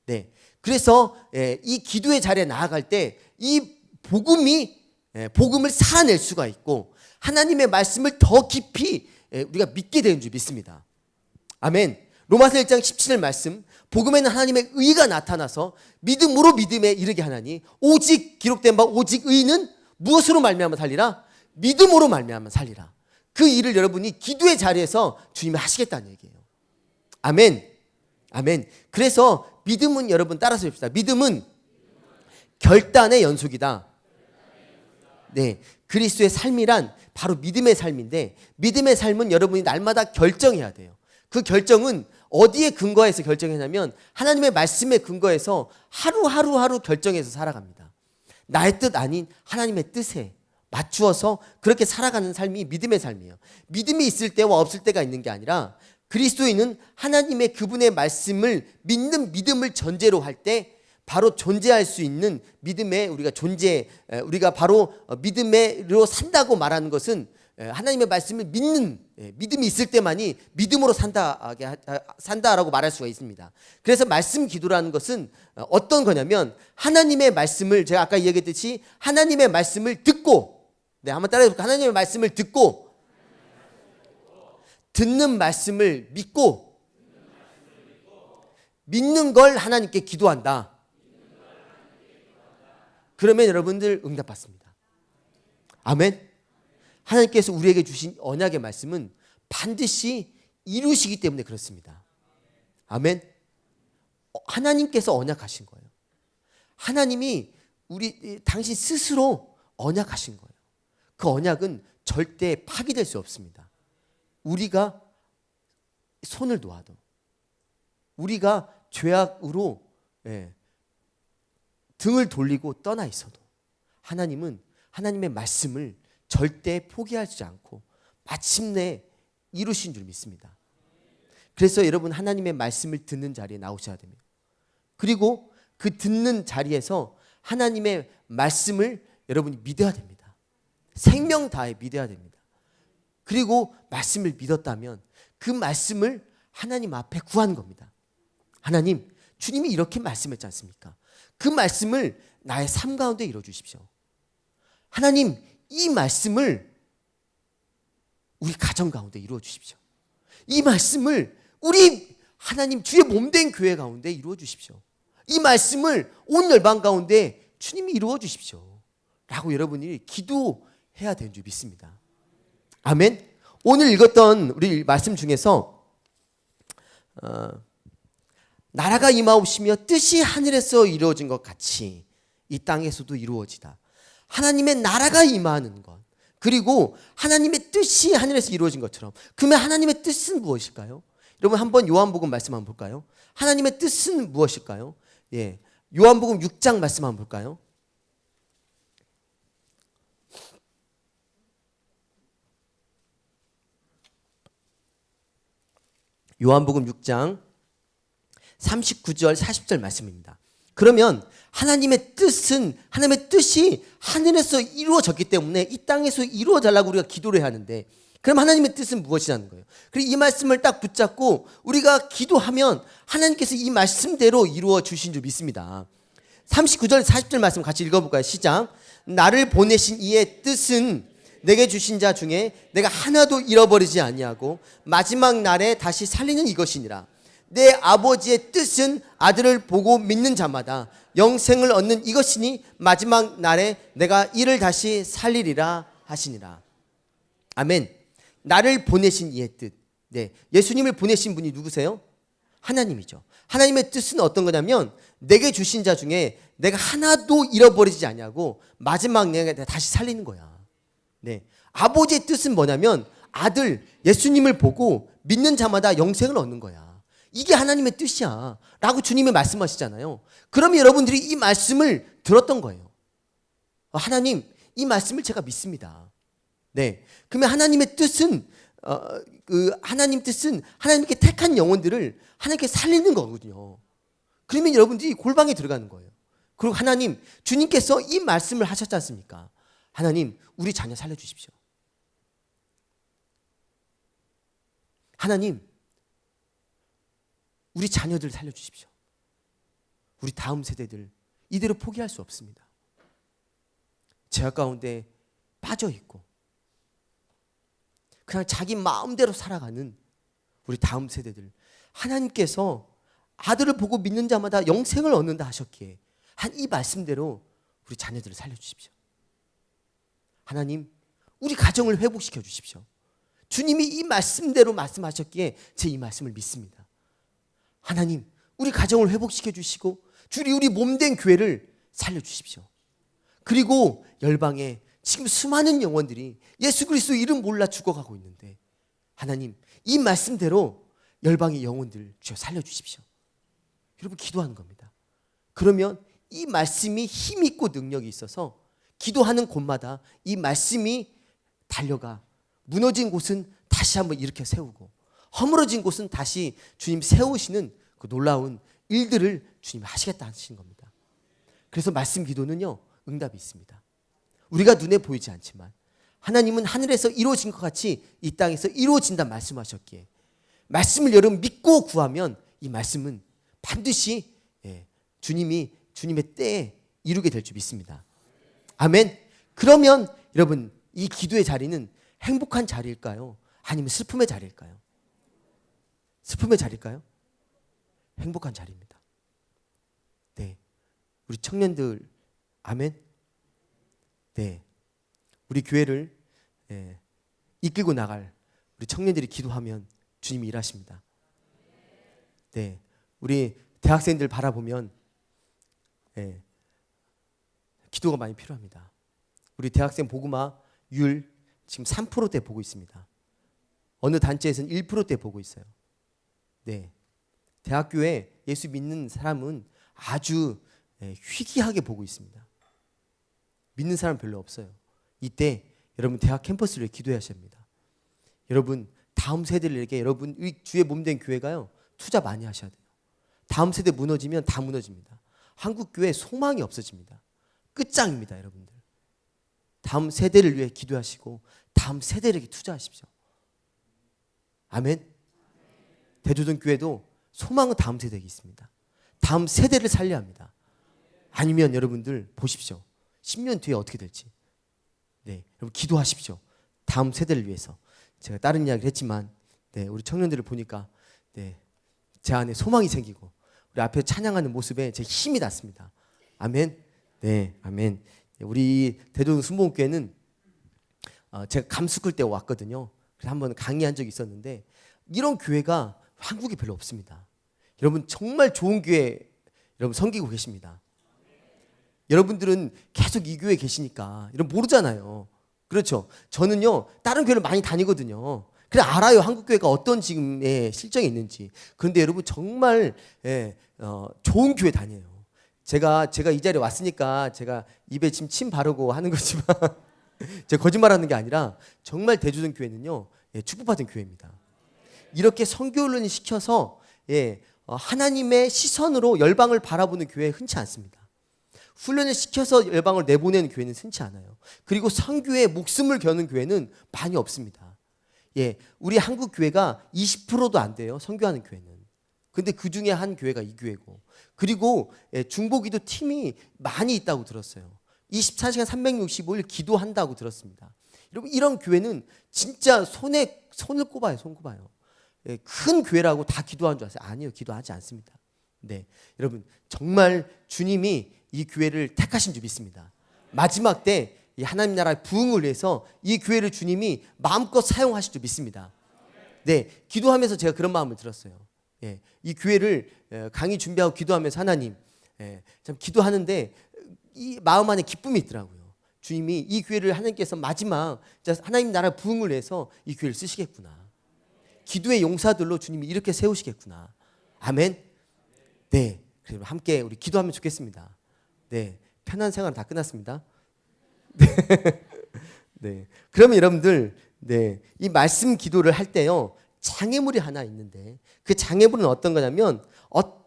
[SPEAKER 1] 네, 그래서 이 기도의 자리에 나아갈 때 이 복음을 살아낼 수가 있고 하나님의 말씀을 더 깊이 우리가 믿게 되는 줄 믿습니다. 아멘. 로마서 1장 17절 말씀 복음에는 하나님의 의가 나타나서 믿음으로 믿음에 이르게 하나니 오직 기록된 바 오직 의는 무엇으로 말미암아 살리라? 믿음으로 말미암아 살리라. 그 일을 여러분이 기도의 자리에서 주님이 하시겠다는 얘기예요. 아멘. 아멘. 그래서 믿음은 여러분 따라서 봅시다. 믿음은 결단의 연속이다. 네, 그리스도의 삶이란 바로 믿음의 삶인데 믿음의 삶은 여러분이 날마다 결정해야 돼요. 그 결정은 어디에 근거해서 결정하냐면 하나님의 말씀에 근거해서 하루하루 결정해서 살아갑니다. 나의 뜻 아닌 하나님의 뜻에 맞추어서 그렇게 살아가는 삶이 믿음의 삶이에요. 믿음이 있을 때와 없을 때가 있는 게 아니라 그리스도인은 하나님의 그분의 말씀을 믿는 믿음을 전제로 할 때 바로 존재할 수 있는 믿음에 우리가 바로 믿음으로 산다고 말하는 것은 하나님의 말씀을 믿는 믿음이 있을 때만이 믿음으로 산다라고 말할 수가 있습니다. 그래서 말씀 기도라는 것은 어떤 거냐면 하나님의 말씀을 제가 아까 얘기했듯이 하나님의 말씀을 듣고 한번 따라해볼까요? 하나님의 말씀을 듣고 듣는 말씀을 믿고 믿는 걸 하나님께 기도한다. 그러면 여러분들 응답받습니다. 아멘. 하나님께서 우리에게 주신 언약의 말씀은 반드시 이루시기 때문에 그렇습니다. 아멘. 하나님께서 언약하신 거예요. 하나님이 당신 스스로 언약하신 거예요. 그 언약은 절대 파기될 수 없습니다. 우리가 손을 놓아도, 우리가 죄악으로 등을 돌리고 떠나 있어도 하나님은 하나님의 말씀을 절대 포기하지 않고 마침내 이루신 줄 믿습니다. 그래서 여러분 하나님의 말씀을 듣는 자리에 나오셔야 됩니다. 그리고 그 듣는 자리에서 하나님의 말씀을 여러분이 믿어야 됩니다. 생명 다해 믿어야 됩니다. 그리고 말씀을 믿었다면 그 말씀을 하나님 앞에 구하는 겁니다. 하나님, 주님이 이렇게 말씀했지 않습니까? 그 말씀을 나의 삶 가운데 이루어 주십시오. 하나님, 이 말씀을 우리 가정 가운데 이루어 주십시오. 이 말씀을 우리 하나님 주의 몸된 교회 가운데 이루어 주십시오. 이 말씀을 온 열방 가운데 주님이 이루어 주십시오. 라고 여러분이 기도해야 되는 줄 믿습니다. 아멘. 오늘 읽었던 우리 말씀 중에서 나라가 임하옵시며 뜻이 하늘에서 이루어진 것 같이 이 땅에서도 이루어지다. 하나님의 나라가 임하는 것, 그리고 하나님의 뜻이 하늘에서 이루어진 것처럼. 그러면 하나님의 뜻은 무엇일까요? 여러분 한번 요한복음 말씀 한번 볼까요? 하나님의 뜻은 무엇일까요? 예, 요한복음 6장 말씀 한번 볼까요? 요한복음 6장 39절 40절 말씀입니다. 그러면 하나님의 뜻이 하늘에서 이루어졌기 때문에 이 땅에서 이루어달라고 우리가 기도를 해야 하는데, 그럼 하나님의 뜻은 무엇이라는 거예요? 그리고 이 말씀을 딱 붙잡고 우리가 기도하면 하나님께서 이 말씀대로 이루어 주신 줄 믿습니다. 39절 40절 말씀 같이 읽어볼까요? 시작. 나를 보내신 이의 뜻은 내게 주신 자 중에 내가 하나도 잃어버리지 아니하고 마지막 날에 다시 살리는 이것이니라. 내 아버지의 뜻은 아들을 보고 믿는 자마다 영생을 얻는 이것이니 마지막 날에 내가 이를 다시 살리리라 하시니라. 아멘. 나를 보내신 이의 뜻. 네, 예수님을 보내신 분이 누구세요? 하나님이죠. 하나님의 뜻은 어떤 거냐면 내게 주신 자 중에 내가 하나도 잃어버리지 않냐고 마지막 날에 다시 살리는 거야. 네, 아버지의 뜻은 뭐냐면 아들 예수님을 보고 믿는 자마다 영생을 얻는 거야. 이게 하나님의 뜻이야 라고 주님이 말씀하시잖아요. 그러면 여러분들이 이 말씀을 들었던 거예요. 하나님, 이 말씀을 제가 믿습니다. 네, 그러면 하나님의 뜻은 하나님 뜻은 하나님께 택한 영혼들을 하나님께 살리는 거거든요. 그러면 여러분들이 골방에 들어가는 거예요. 그리고 하나님, 주님께서 이 말씀을 하셨지 않습니까? 하나님, 우리 자녀 살려주십시오. 하나님, 우리 자녀들 살려주십시오. 우리 다음 세대들 이대로 포기할 수 없습니다. 죄악 가운데 빠져있고 그냥 자기 마음대로 살아가는 우리 다음 세대들, 하나님께서 아들을 보고 믿는 자마다 영생을 얻는다 하셨기에 한 이 말씀대로 우리 자녀들을 살려주십시오. 하나님, 우리 가정을 회복시켜 주십시오. 주님이 이 말씀대로 말씀하셨기에 제 이 말씀을 믿습니다. 하나님, 우리 가정을 회복시켜 주시고 주리 우리 몸된 교회를 살려주십시오. 그리고 열방에 지금 수많은 영혼들이 예수 그리스도 이름 몰라 죽어가고 있는데 하나님, 이 말씀대로 열방의 영혼들 주여 살려주십시오. 여러분 기도하는 겁니다. 그러면 이 말씀이 힘 있고 능력이 있어서 기도하는 곳마다 이 말씀이 달려가 무너진 곳은 다시 한번 일으켜 세우고 허물어진 곳은 다시 주님 세우시는 그 놀라운 일들을 주님이 하시겠다 하시는 겁니다. 그래서 말씀 기도는요, 응답이 있습니다. 우리가 눈에 보이지 않지만 하나님은 하늘에서 이루어진 것 같이 이 땅에서 이루어진다 말씀하셨기에 말씀을 여러분 믿고 구하면 이 말씀은 반드시 주님의 때에 이루게 될 줄 믿습니다. 아멘. 그러면 여러분 이 기도의 자리는 행복한 자리일까요? 아니면 슬픔의 자리일까요? 슬픔의 자리일까요? 행복한 자리입니다. 네, 우리 청년들 아멘. 네, 우리 교회를 이끌고 나갈 우리 청년들이 기도하면 주님이 일하십니다. 네, 우리 대학생들 바라보면 기도가 많이 필요합니다. 우리 대학생 복음화율 지금 3%대 보고 있습니다. 어느 단체에서는 1%대 보고 있어요. 네, 대학교에 예수 믿는 사람은 아주 희귀하게 보고 있습니다. 믿는 사람 별로 없어요. 이때 여러분 대학 캠퍼스를 기도하셔야 합니다. 여러분 다음 세대들에게 여러분 주의 몸된 교회가요 투자 많이 하셔야 돼요. 다음 세대 무너지면 다 무너집니다. 한국 교회 소망이 없어집니다. 끝장입니다, 여러분들. 다음 세대를 위해 기도하시고 다음 세대에게 투자하십시오. 아멘. 대조동 교회도 소망은 다음 세대에 있습니다. 다음 세대를 살려야 합니다. 아니면 여러분들 보십시오. 10년 뒤에 어떻게 될지. 네, 여러분 기도하십시오. 다음 세대를 위해서. 제가 다른 이야기를 했지만 우리 청년들을 보니까 제 안에 소망이 생기고 우리 앞에 찬양하는 모습에 제 힘이 났습니다. 아멘. 네, 아멘. 우리 대도동 순복음교회는 제가 감숙을 때 왔거든요. 그래서 한번 강의한 적이 있었는데 이런 교회가 한국에 별로 없습니다. 여러분 정말 좋은 교회 여러분 섬기고 계십니다. 여러분들은 계속 이 교회에 계시니까 여러분 모르잖아요. 그렇죠? 저는요 다른 교회를 많이 다니거든요. 그래 알아요. 한국 교회가 어떤 지금의 실정이 있는지. 그런데 여러분 정말 좋은 교회 다녀요. 제가 이 자리에 왔으니까 제가 입에 지금 침 바르고 하는 거지만 제가 거짓말하는 게 아니라 정말 대조동 교회는요 축복받은 교회입니다. 이렇게 선교훈련을 시켜서 하나님의 시선으로 열방을 바라보는 교회 흔치 않습니다. 훈련을 시켜서 열방을 내보내는 교회는 흔치 않아요. 그리고 선교에 목숨을 겨누는 교회는 많이 없습니다. 우리 한국 교회가 20%도 안 돼요. 선교하는 교회는. 근데 그 중에 한 교회가 이 교회고, 그리고 중보기도 팀이 많이 있다고 들었어요. 24시간 365일 기도한다고 들었습니다. 여러분 이런 교회는 진짜 손을 꼽아요. 손 꼽아요. 큰 교회라고 다 기도하는 줄 아세요? 아니요, 기도하지 않습니다. 네, 여러분 정말 주님이 이 교회를 택하신 줄 믿습니다. 마지막 때 이 하나님 나라의 부흥을 위해서 이 교회를 주님이 마음껏 사용하실 줄 믿습니다. 네, 기도하면서 제가 그런 마음을 들었어요. 이 교회를 강의 준비하고 기도하면서 하나님, 참 기도하는데 이 마음 안에 기쁨이 있더라고요. 주님이 이 교회를 하나님께서 마지막 하나님 나라 부흥을 위해서 이 교회를 쓰시겠구나. 기도의 용사들로 주님이 이렇게 세우시겠구나. 아멘. 네, 그럼 함께 우리 기도하면 좋겠습니다. 네, 편한 생활은 다 끝났습니다. 네, 그러면 여러분들 이 말씀 기도를 할 때요 장애물이 하나 있는데 그 장애물은 어떤 거냐면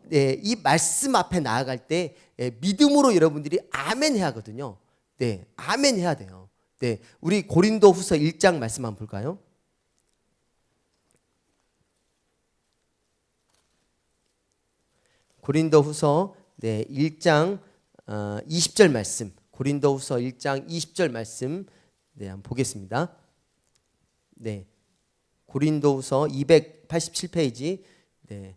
[SPEAKER 1] 이 말씀 앞에 나아갈 때 믿음으로 여러분들이 아멘 해야 하거든요. 네, 아멘 해야 돼요. 네, 우리 고린도후서 1장 말씀 한번 볼까요? 고린도후서 1장 20절 말씀. 고린도후서 1장 20절 말씀 한번 보겠습니다. 네, 고린도후서 287페이지. 네,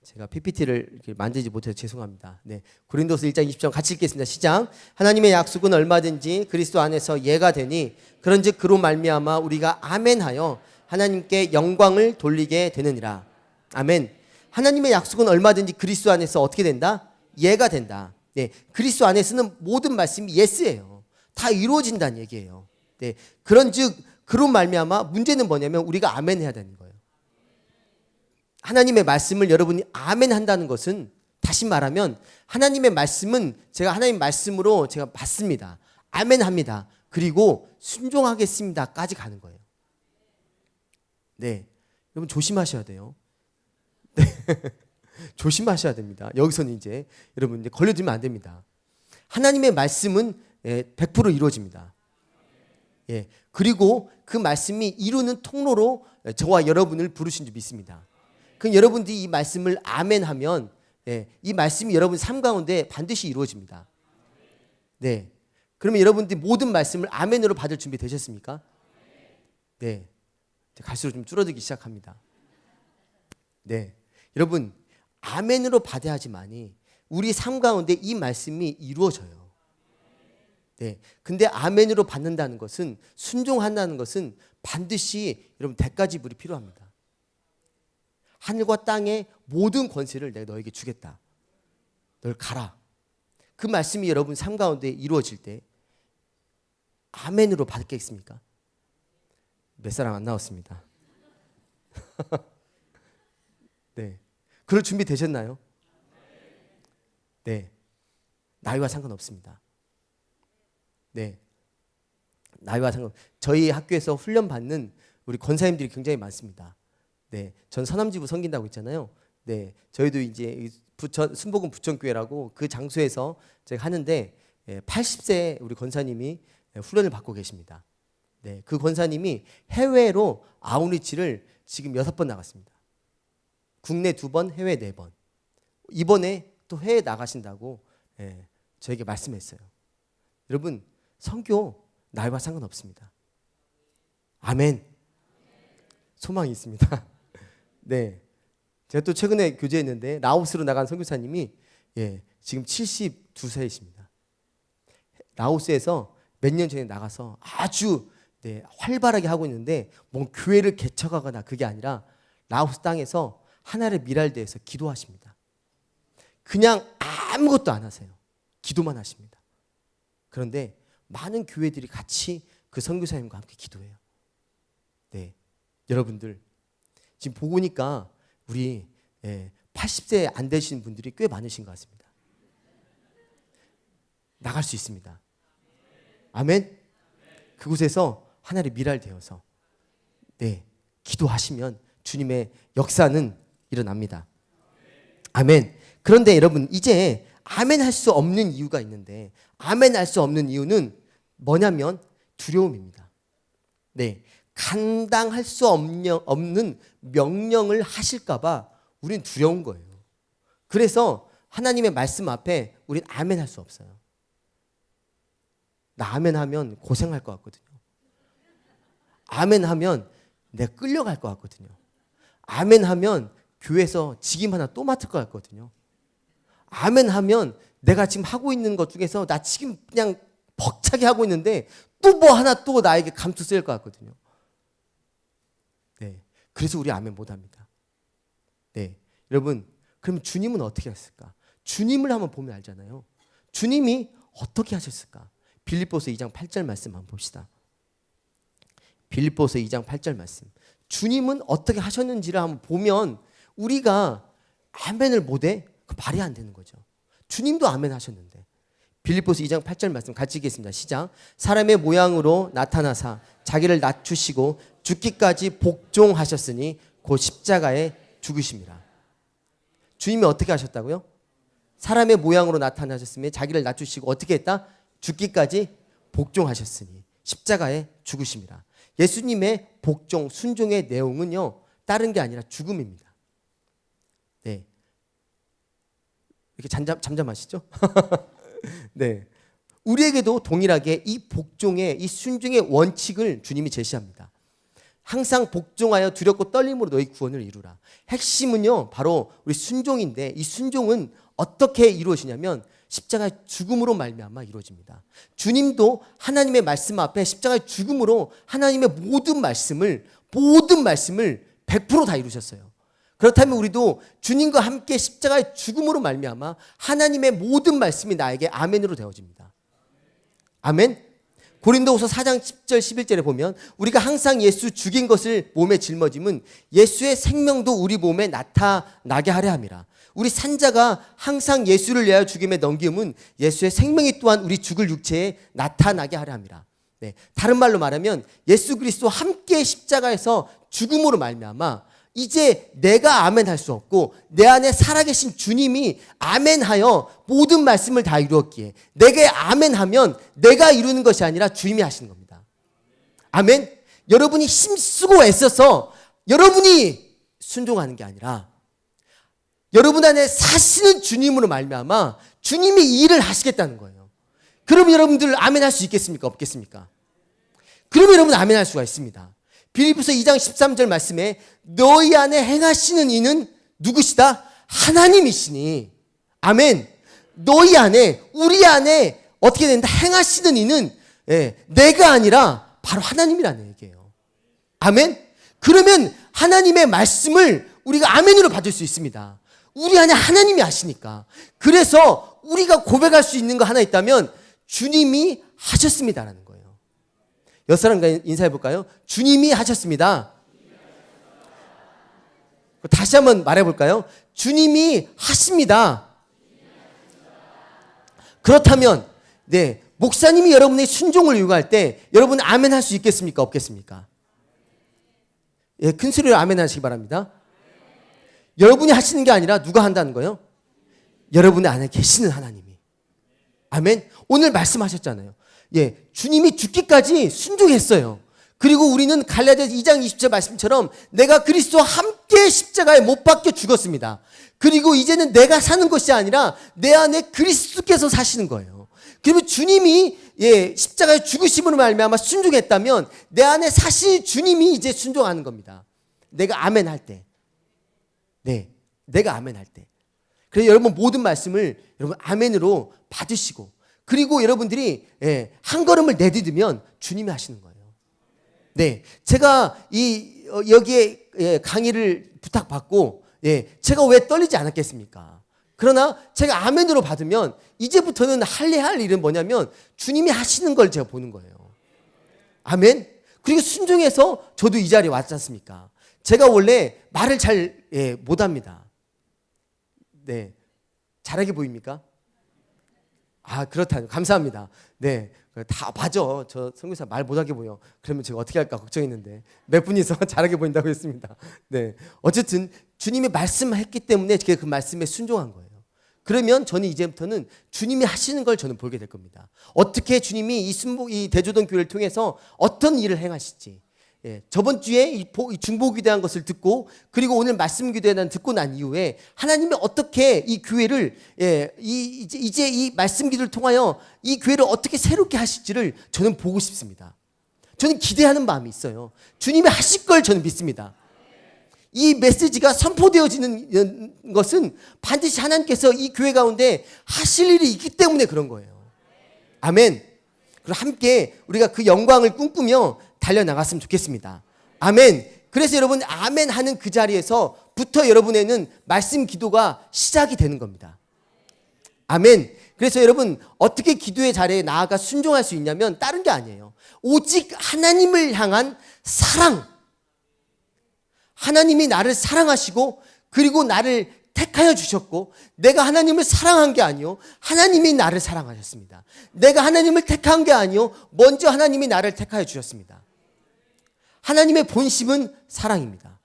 [SPEAKER 1] 제가 PPT를 이렇게 만들지 못해서 죄송합니다. 네, 고린도후서 1장 20절 같이 읽겠습니다. 시작. 하나님의 약속은 얼마든지 그리스도 안에서 예가 되니 그런즉 그로 말미암아 우리가 아멘하여 하나님께 영광을 돌리게 되느니라. 아멘. 하나님의 약속은 얼마든지 그리스도 안에서 어떻게 된다? 예가 된다. 네, 그리스도 안에서는 모든 말씀이 예스예요. 다 이루어진다는 얘기예요. 네, 그런즉 그런 말미암아 문제는 뭐냐면 우리가 아멘 해야 되는 거예요. 하나님의 말씀을 여러분이 아멘 한다는 것은 다시 말하면 하나님의 말씀은 제가 하나님 말씀으로 제가 받습니다. 아멘 합니다. 그리고 순종하겠습니다까지 가는 거예요. 네, 여러분 조심하셔야 돼요. 네. 조심하셔야 됩니다. 여기서는 이제 여러분 걸려들면 안 됩니다. 하나님의 말씀은 100% 이루어집니다. 그리고 그 말씀이 이루는 통로로 저와 여러분을 부르신 줄 믿습니다. 그럼 여러분들이 이 말씀을 아멘하면 이 말씀이 여러분 삶 가운데 반드시 이루어집니다. 네, 그러면 여러분들이 모든 말씀을 아멘으로 받을 준비 되셨습니까? 네, 갈수록 좀 줄어들기 시작합니다. 네, 여러분 아멘으로 받아야지만이 우리 삶 가운데 이 말씀이 이루어져요. 네. 근데 아멘으로 받는다는 것은, 순종한다는 것은 반드시 여러분 대가 지불이 필요합니다. 하늘과 땅의 모든 권세를 내가 너에게 주겠다. 널 가라. 그 말씀이 여러분 삶 가운데 이루어질 때 아멘으로 받겠습니까? 몇 사람 안 나왔습니다. 네. 그럴 준비 되셨나요? 네. 나이와 상관없습니다. 네. 나이와 저희 학교에서 훈련 받는 우리 권사님들이 굉장히 많습니다. 네. 전 서남지부 섬긴다고 했잖아요. 네. 저희도 이제 순복음 부천교회라고 그 장소에서 제가 하는데 80세 우리 권사님이 훈련을 받고 계십니다. 네. 그 권사님이 해외로 아웃리치를 지금 6번 나갔습니다. 국내 2번, 해외 4번. 이번에 또 해외 나가신다고 저에게 말씀했어요. 여러분, 선교 나이와 상관없습니다. 아멘. 소망이 있습니다. 네. 제가 또 최근에 교제했는데 라오스로 나간 선교사님이 지금 72세이십니다. 라오스에서 몇 년 전에 나가서 아주 활발하게 하고 있는데 뭐 교회를 개척하거나 그게 아니라 라오스 땅에서 하나님의 미랄 대해서 기도하십니다. 그냥 아무것도 안 하세요. 기도만 하십니다. 그런데 많은 교회들이 같이 그 선교사님과 함께 기도해요. 네, 여러분들 지금 보니까 우리 80세 안 되시는 분들이 꽤 많으신 것 같습니다. 나갈 수 있습니다. 아멘. 그곳에서 하나님의 미랄 되어서 기도하시면 주님의 역사는 일어납니다. 아멘. 그런데 여러분, 이제 아멘 할 수 없는 이유가 있는데, 아멘 할 수 없는 이유는 뭐냐면 두려움입니다. 네, 감당할 수 없는 명령을 하실까봐 우린 두려운 거예요. 그래서 하나님의 말씀 앞에 우린 아멘 할 수 없어요. 나 아멘 하면 고생할 것 같거든요. 아멘 하면 내가 끌려갈 것 같거든요. 아멘 하면 교회에서 직임 하나 또 맡을 것 같거든요. 아멘 하면 내가 지금 하고 있는 것 중에서 나 지금 그냥 벅차게 하고 있는데 또 뭐 하나 또 나에게 감투 쓸 것 같거든요. 네, 그래서 우리 아멘 못합니다. 네, 여러분, 그럼 주님은 어떻게 했을까? 주님을 한번 보면 알잖아요. 주님이 어떻게 하셨을까? 빌립보서 2장 8절 말씀 한번 봅시다. 빌립보서 2장 8절 말씀. 주님은 어떻게 하셨는지를 한번 보면 우리가 아멘을 못해? 그 말이 안 되는 거죠. 주님도 아멘 하셨는데. 빌립보서 2장 8절 말씀 같이 읽겠습니다. 시작. 사람의 모양으로 나타나사 자기를 낮추시고 죽기까지 복종하셨으니 곧 십자가에 죽으심이라. 주님이 어떻게 하셨다고요? 사람의 모양으로 나타나셨으며 자기를 낮추시고 어떻게 했다? 죽기까지 복종하셨으니 십자가에 죽으심이라. 예수님의 복종, 순종의 내용은요, 다른 게 아니라 죽음입니다. 네, 이렇게 잠잠하시죠? 네, 우리에게도 동일하게 이 복종의, 이 순종의 원칙을 주님이 제시합니다. 항상 복종하여 두렵고 떨림으로 너희 구원을 이루라. 핵심은요, 바로 우리 순종인데, 이 순종은 어떻게 이루어지냐면 십자가의 죽음으로 말미암아 이루어집니다. 주님도 하나님의 말씀 앞에 십자가의 죽음으로 하나님의 모든 말씀을 100% 다 이루셨어요. 그렇다면 우리도 주님과 함께 십자가의 죽음으로 말미암아 하나님의 모든 말씀이 나에게 아멘으로 되어집니다. 아멘. 고린도후서 4장 10절 11절에 보면 우리가 항상 예수 죽인 것을 몸에 짊어짐은 예수의 생명도 우리 몸에 나타나게 하려 함이라. 우리 산자가 항상 예수를 위하여 죽임에 넘김은 예수의 생명이 또한 우리 죽을 육체에 나타나게 하려 함이라. 네, 다른 말로 말하면 예수 그리스도와 함께 십자가에서 죽음으로 말미암아 이제 내가 아멘할 수 없고 내 안에 살아계신 주님이 아멘하여 모든 말씀을 다 이루었기에 내게 아멘하면 내가 이루는 것이 아니라 주님이 하시는 겁니다. 아멘. 여러분이 힘쓰고 애써서 여러분이 순종하는 게 아니라 여러분 안에 사시는 주님으로 말미암아 주님이 이 일을 하시겠다는 거예요. 그럼 여러분들 아멘할 수 있겠습니까? 없겠습니까? 그럼 여러분 아멘할 수가 있습니다. 빌립보서 2장 13절 말씀에 너희 안에 행하시는 이는 누구시다? 하나님이시니. 아멘. 너희 안에, 우리 안에 어떻게 된다? 행하시는 이는 내가 아니라 바로 하나님이라는 얘기예요. 아멘? 그러면 하나님의 말씀을 우리가 아멘으로 받을 수 있습니다. 우리 안에 하나님이 하시니까. 그래서 우리가 고백할 수 있는 거 하나 있다면 주님이 하셨습니다라는 거예요. 옆 사람과 인사해 볼까요? 주님이 하셨습니다. 다시 한번 말해 볼까요? 주님이 하십니다. 그렇다면 목사님이 여러분의 순종을 요구할 때 여러분 아멘 할 수 있겠습니까? 없겠습니까? 큰 소리로 아멘 하시기 바랍니다. 여러분이 하시는 게 아니라 누가 한다는 거예요? 여러분의 안에 계시는 하나님이. 아멘. 오늘 말씀하셨잖아요. 주님이 죽기까지 순종했어요. 그리고 우리는 갈라디아 2장 20절 말씀처럼 내가 그리스도와 함께 십자가에 못 박혀 죽었습니다. 그리고 이제는 내가 사는 것이 아니라 내 안에 그리스도께서 사시는 거예요. 그러면 주님이 십자가에 죽으심으로 말미암아 순종했다면 내 안에 사실 주님이 이제 순종하는 겁니다. 내가 아멘 할 때. 내가 아멘 할 때. 그래서 여러분 모든 말씀을 여러분 아멘으로 받으시고 그리고 여러분들이 한 걸음을 내딛으면 주님이 하시는 거예요. 제가 여기에 강의를 부탁받고 제가 왜 떨리지 않았겠습니까? 그러나 제가 아멘으로 받으면 이제부터는 할 일은 뭐냐면 주님이 하시는 걸 제가 보는 거예요. 아멘. 그리고 순종해서 저도 이 자리에 왔지 않습니까? 제가 원래 말을 잘 못합니다. 잘하게 보입니까? 그렇다요. 감사합니다. 다 봐줘. 저 선교사 말 못하게 보여. 그러면 제가 어떻게 할까 걱정했는데 몇 분이서 잘하게 보인다고 했습니다. 어쨌든 주님이 말씀했기 때문에 제가 그 말씀에 순종한 거예요. 그러면 저는 이제부터는 주님이 하시는 걸 저는 보게 될 겁니다. 어떻게 주님이 이 대조동 교회를 통해서 어떤 일을 행하실지. 저번 주에 이 중보기도한 것을 듣고 그리고 오늘 말씀 기도회를 듣고 난 이후에 하나님이 어떻게 이 교회를 이제 이 말씀 기도를 통하여 이 교회를 어떻게 새롭게 하실지를 저는 보고 싶습니다. 저는 기대하는 마음이 있어요. 주님이 하실 걸 저는 믿습니다. 이 메시지가 선포되어지는 것은 반드시 하나님께서 이 교회 가운데 하실 일이 있기 때문에 그런 거예요. 아멘. 그리고 함께 우리가 그 영광을 꿈꾸며 달려나갔으면 좋겠습니다. 아멘. 그래서 여러분 아멘 하는 그 자리에서부터 여러분에는 말씀 기도가 시작이 되는 겁니다. 아멘. 그래서 여러분 어떻게 기도의 자리에 나아가 순종할 수 있냐면 다른 게 아니에요. 오직 하나님을 향한 사랑. 하나님이 나를 사랑하시고 그리고 나를 택하여 주셨고 내가 하나님을 사랑한 게 아니요 하나님이 나를 사랑하셨습니다. 내가 하나님을 택한 게 아니요 먼저 하나님이 나를 택하여 주셨습니다. 하나님의 본심은 사랑입니다.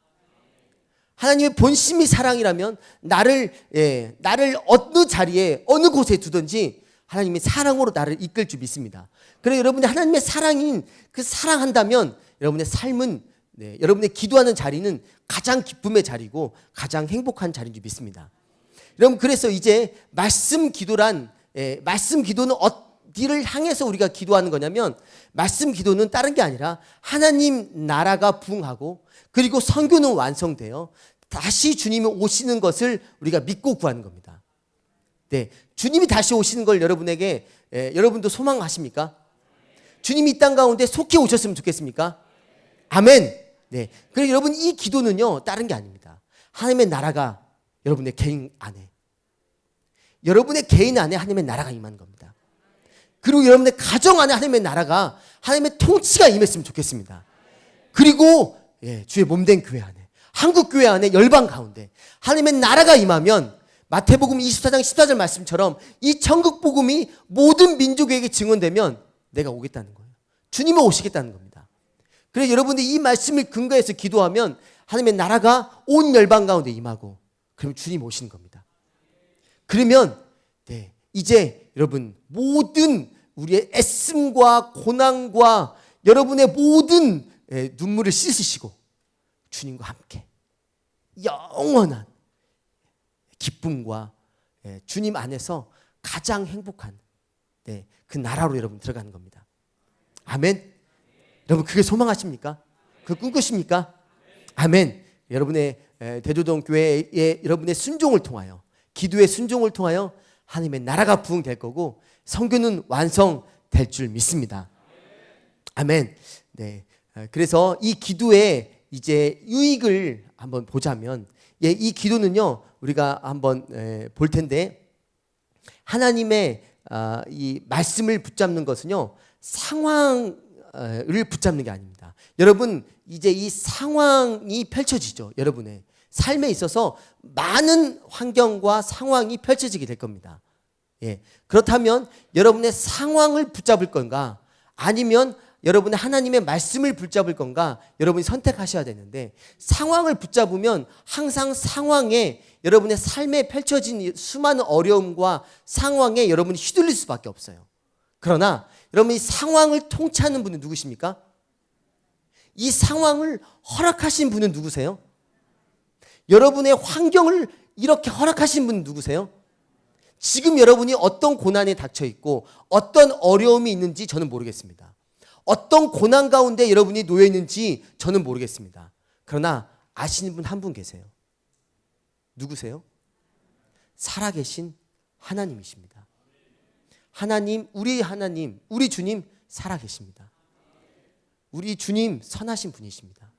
[SPEAKER 1] 하나님의 본심이 사랑이라면 나를 어느 자리에 어느 곳에 두든지 하나님이 사랑으로 나를 이끌 줄 믿습니다. 그래서 여러분이 하나님의 사랑인 그 사랑한다면 여러분의 삶은 여러분의 기도하는 자리는 가장 기쁨의 자리고 가장 행복한 자리인 줄 믿습니다. 여러분 그래서 이제 말씀 기도는 어디를 향해서 우리가 기도하는 거냐면 말씀 기도는 다른 게 아니라 하나님 나라가 부흥하고 그리고 선교는 완성되어 다시 주님이 오시는 것을 우리가 믿고 구하는 겁니다. 주님이 다시 오시는 걸 여러분에게 여러분도 소망하십니까? 주님이 이 땅 가운데 속히 오셨으면 좋겠습니까? 아멘. 그래서 여러분 이 기도는요 다른 게 아닙니다. 하나님의 나라가 여러분의 개인 안에 하나님의 나라가 임하는 겁니다. 그리고 여러분의 가정 안에 하나님의 나라가 하나님의 통치가 임했으면 좋겠습니다. 그리고 주의 몸된 교회 안에 한국 교회 안에 열방 가운데 하나님의 나라가 임하면 마태복음 24장 14절 말씀처럼 이 천국 복음이 모든 민족에게 증언되면 내가 오겠다는 거예요. 주님이 오시겠다는 겁니다. 그래서 여러분들이 이 말씀을 근거해서 기도하면 하나님의 나라가 온 열방 가운데 임하고 그럼 주님 오시는 겁니다. 그러면 이제 여러분 모든 우리의 애씀과 고난과 여러분의 모든 눈물을 씻으시고 주님과 함께 영원한 기쁨과 주님 안에서 가장 행복한 그 나라로 여러분 들어가는 겁니다. 아멘. 여러분 그게 소망하십니까? 그거 꿈꾸십니까? 아멘. 여러분의 대조동 교회의 여러분의 순종을 통하여 기도의 순종을 통하여 하나님의 나라가 부흥될 거고 선교는 완성될 줄 믿습니다. 아멘. 네. 그래서 이 기도의 이제 유익을 한번 보자면, 이 기도는요, 우리가 한번 볼 텐데, 하나님의 이 말씀을 붙잡는 것은요, 상황을 붙잡는 게 아닙니다. 여러분, 이제 이 상황이 펼쳐지죠. 여러분의 삶에 있어서 많은 환경과 상황이 펼쳐지게 될 겁니다. 그렇다면 여러분의 상황을 붙잡을 건가, 아니면 여러분의 하나님의 말씀을 붙잡을 건가, 여러분이 선택하셔야 되는데, 상황을 붙잡으면 항상 상황에, 여러분의 삶에 펼쳐진 수많은 어려움과 상황에 여러분이 휘둘릴 수밖에 없어요. 그러나 여러분이 상황을 통치하는 분은 누구십니까? 이 상황을 허락하신 분은 누구세요? 여러분의 환경을 이렇게 허락하신 분은 누구세요? 지금 여러분이 어떤 고난에 닥쳐 있고 어떤 어려움이 있는지 저는 모르겠습니다. 어떤 고난 가운데 여러분이 놓여 있는지 저는 모르겠습니다. 그러나 아시는 분 한 분 계세요. 누구세요? 살아계신 하나님이십니다. 하나님, 우리 주님 살아계십니다. 우리 주님 선하신 분이십니다.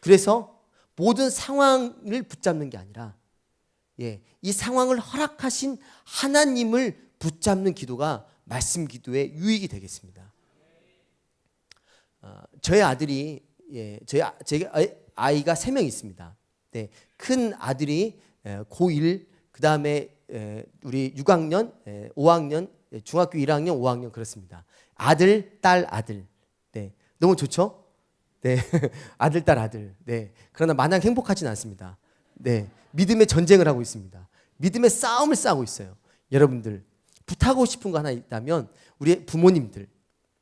[SPEAKER 1] 그래서 모든 상황을 붙잡는 게 아니라, 이 상황을 허락하신 하나님을 붙잡는 기도가 말씀 기도의 유익이 되겠습니다. 저희 아들이, 저희 아이가 3명 있습니다. 네, 큰 아들이 고1, 그 다음에 우리 6학년, 5학년, 중학교 1학년, 5학년 그렇습니다. 아들, 딸, 아들. 네, 너무 좋죠? 네, 아들, 딸, 아들. 네, 그러나 마냥 행복하진 않습니다. 네, 믿음의 전쟁을 하고 있습니다. 믿음의 싸움을 싸우고 있어요. 여러분들 부탁하고 싶은 거 하나 있다면, 우리 부모님들,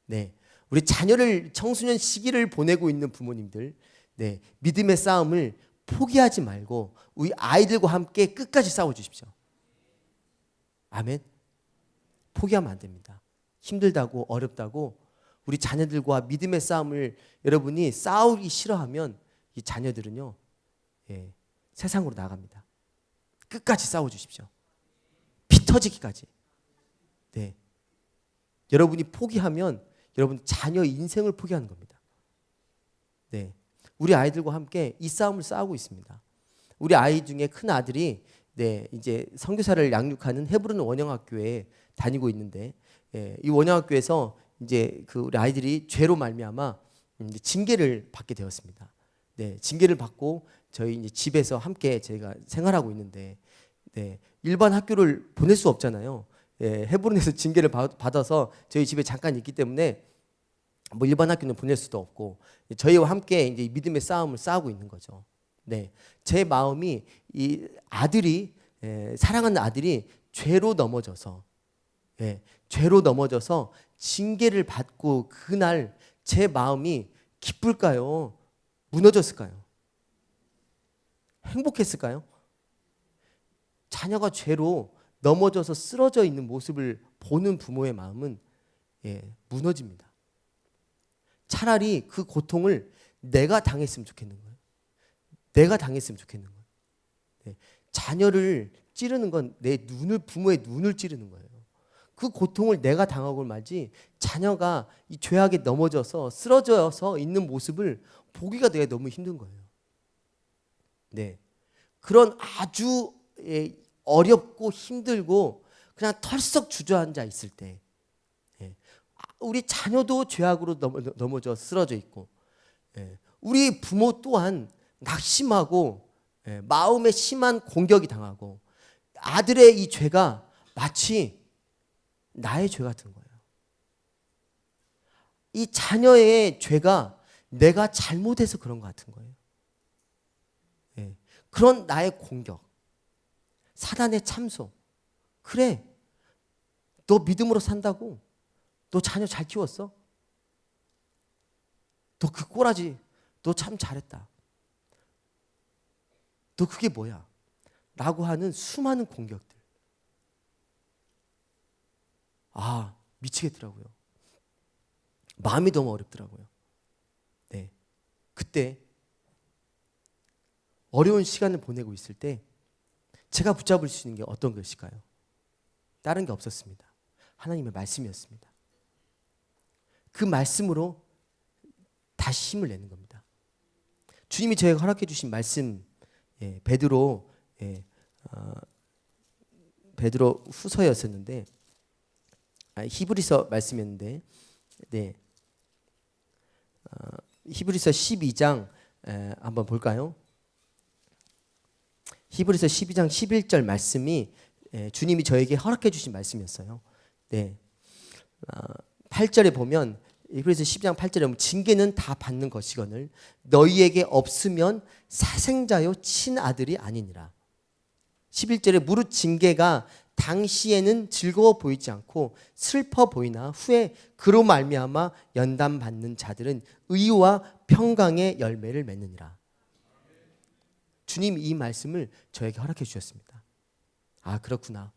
[SPEAKER 1] 네, 우리 자녀를 청소년 시기를 보내고 있는 부모님들, 네, 믿음의 싸움을 포기하지 말고 우리 아이들과 함께 끝까지 싸워 주십시오. 아멘. 포기하면 안 됩니다. 힘들다고 어렵다고 우리 자녀들과 믿음의 싸움을 여러분이 싸우기 싫어하면 이 자녀들은요, 세상으로 나갑니다. 끝까지 싸워 주십시오. 피 터지기까지. 네. 여러분이 포기하면 여러분 자녀 인생을 포기하는 겁니다. 네. 우리 아이들과 함께 이 싸움을 싸우고 있습니다. 우리 아이 중에 큰 아들이 이제 선교사를 양육하는 헤브론 원영학교에 다니고 있는데, 이 원영학교에서 이제 그 우리 아이들이 죄로 말미암아 이제 징계를 받게 되었습니다. 네, 징계를 받고 저희 이제 집에서 함께 저희가 생활하고 있는데, 일반 학교를 보낼 수 없잖아요. 헤브론에서 징계를 받아서 저희 집에 잠깐 있기 때문에 뭐 일반 학교는 보낼 수도 없고 저희와 함께 이제 믿음의 싸움을 싸우고 있는 거죠. 네, 제 마음이 이 아들이, 사랑하는 아들이 죄로 넘어져서 징계를 받고 그날 제 마음이 기쁠까요? 무너졌을까요? 행복했을까요? 자녀가 죄로 넘어져서 쓰러져 있는 모습을 보는 부모의 마음은 무너집니다. 차라리 그 고통을 내가 당했으면 좋겠는 거예요. 내가 당했으면 좋겠는 거예요. 자녀를 찌르는 건 부모의 눈을 찌르는 거예요. 그 고통을 내가 당하고 말지, 자녀가 이 죄악에 넘어져서 쓰러져서 있는 모습을 보기가 내가 너무 힘든 거예요. 네, 그런 아주 어렵고 힘들고 그냥 털썩 주저앉아 있을 때, 우리 자녀도 죄악으로 넘어져 쓰러져 있고, 우리 부모 또한 낙심하고 마음에 심한 공격이 당하고, 아들의 이 죄가 마치 나의 죄 같은 거예요. 이 자녀의 죄가 내가 잘못해서 그런 것 같은 거예요. 그런 나의 공격, 사단의 참소. 그래, 너 믿음으로 산다고? 너 자녀 잘 키웠어? 너 그 꼬라지, 너 참 잘했다. 너 그게 뭐야? 라고 하는 수많은 공격들. 미치겠더라고요. 마음이 너무 어렵더라고요. 네, 그때 어려운 시간을 보내고 있을 때 제가 붙잡을 수 있는 게 어떤 것일까요? 다른 게 없었습니다. 하나님의 말씀이었습니다. 그 말씀으로 다시 힘을 내는 겁니다. 주님이 저에게 허락해 주신 말씀, 베드로 후서였었는데, 히브리서 말씀이었는데, 히브리서 12장 한번 볼까요? 히브리서 12장 11절 말씀이 주님이 저에게 허락해 주신 말씀이었어요. 8절에 보면, 히브리서 12장 8절에 보면, 징계는 다 받는 것이거늘 너희에게 없으면 사생자요 친아들이 아니니라. 11절에 무릇 징계가 당시에는 즐거워 보이지 않고 슬퍼 보이나 후에 그로 말미암아 연단받는 자들은 의와 평강의 열매를 맺느니라. 주님이 이 말씀을 저에게 허락해 주셨습니다. 아, 그렇구나.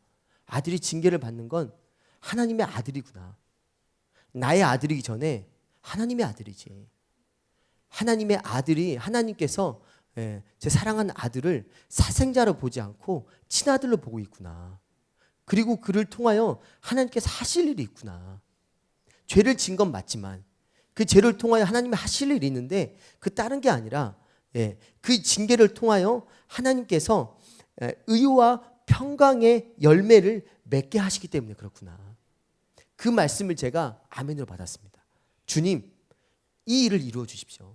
[SPEAKER 1] 아들이 징계를 받는 건 하나님의 아들이구나. 나의 아들이기 전에 하나님의 아들이지. 하나님의 아들이, 하나님께서 제 사랑하는 아들을 사생자로 보지 않고 친아들로 보고 있구나. 그리고 그를 통하여 하나님께서 하실 일이 있구나. 죄를 진 건 맞지만 그 죄를 통하여 하나님이 하실 일이 있는데, 그 다른 게 아니라 그 징계를 통하여 하나님께서 의와 평강의 열매를 맺게 하시기 때문에 그렇구나. 그 말씀을 제가 아멘으로 받았습니다. 주님, 이 일을 이루어 주십시오.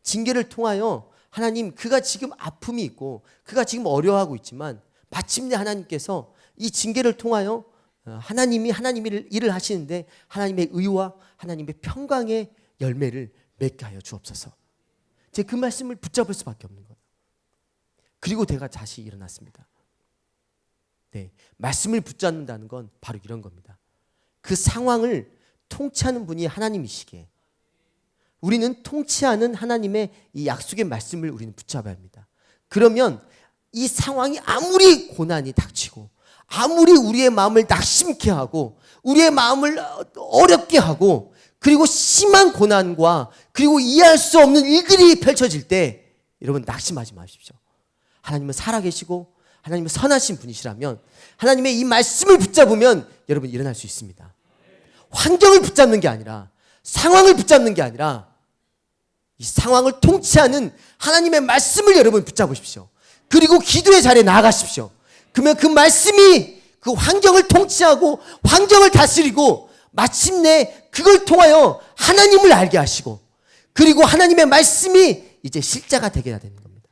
[SPEAKER 1] 징계를 통하여 하나님, 그가 지금 아픔이 있고 그가 지금 어려워하고 있지만 마침내 하나님께서 이 징계를 통하여 하나님이 하나님의 일을 하시는데 하나님의 의와 하나님의 평강의 열매를 맺게 하여 주옵소서. 제가 그 말씀을 붙잡을 수밖에 없는 거예요. 그리고 내가 다시 일어났습니다. 말씀을 붙잡는다는 건 바로 이런 겁니다. 그 상황을 통치하는 분이 하나님이시기에 우리는 통치하는 하나님의 이 약속의 말씀을 우리는 붙잡아야 합니다. 그러면 이 상황이 아무리 고난이 닥치고 아무리 우리의 마음을 낙심케 하고 우리의 마음을 어렵게 하고 그리고 심한 고난과 그리고 이해할 수 없는 일들이 펼쳐질 때 여러분 낙심하지 마십시오. 하나님은 살아계시고 하나님은 선하신 분이시라면 하나님의 이 말씀을 붙잡으면 여러분 일어날 수 있습니다. 환경을 붙잡는 게 아니라 상황을 붙잡는 게 아니라 이 상황을 통치하는 하나님의 말씀을 여러분 붙잡으십시오. 그리고 기도의 자리에 나아가십시오. 그러면 그 말씀이 그 환경을 통치하고 환경을 다스리고 마침내 그걸 통하여 하나님을 알게 하시고 그리고 하나님의 말씀이 이제 실제가 되게 되는 겁니다.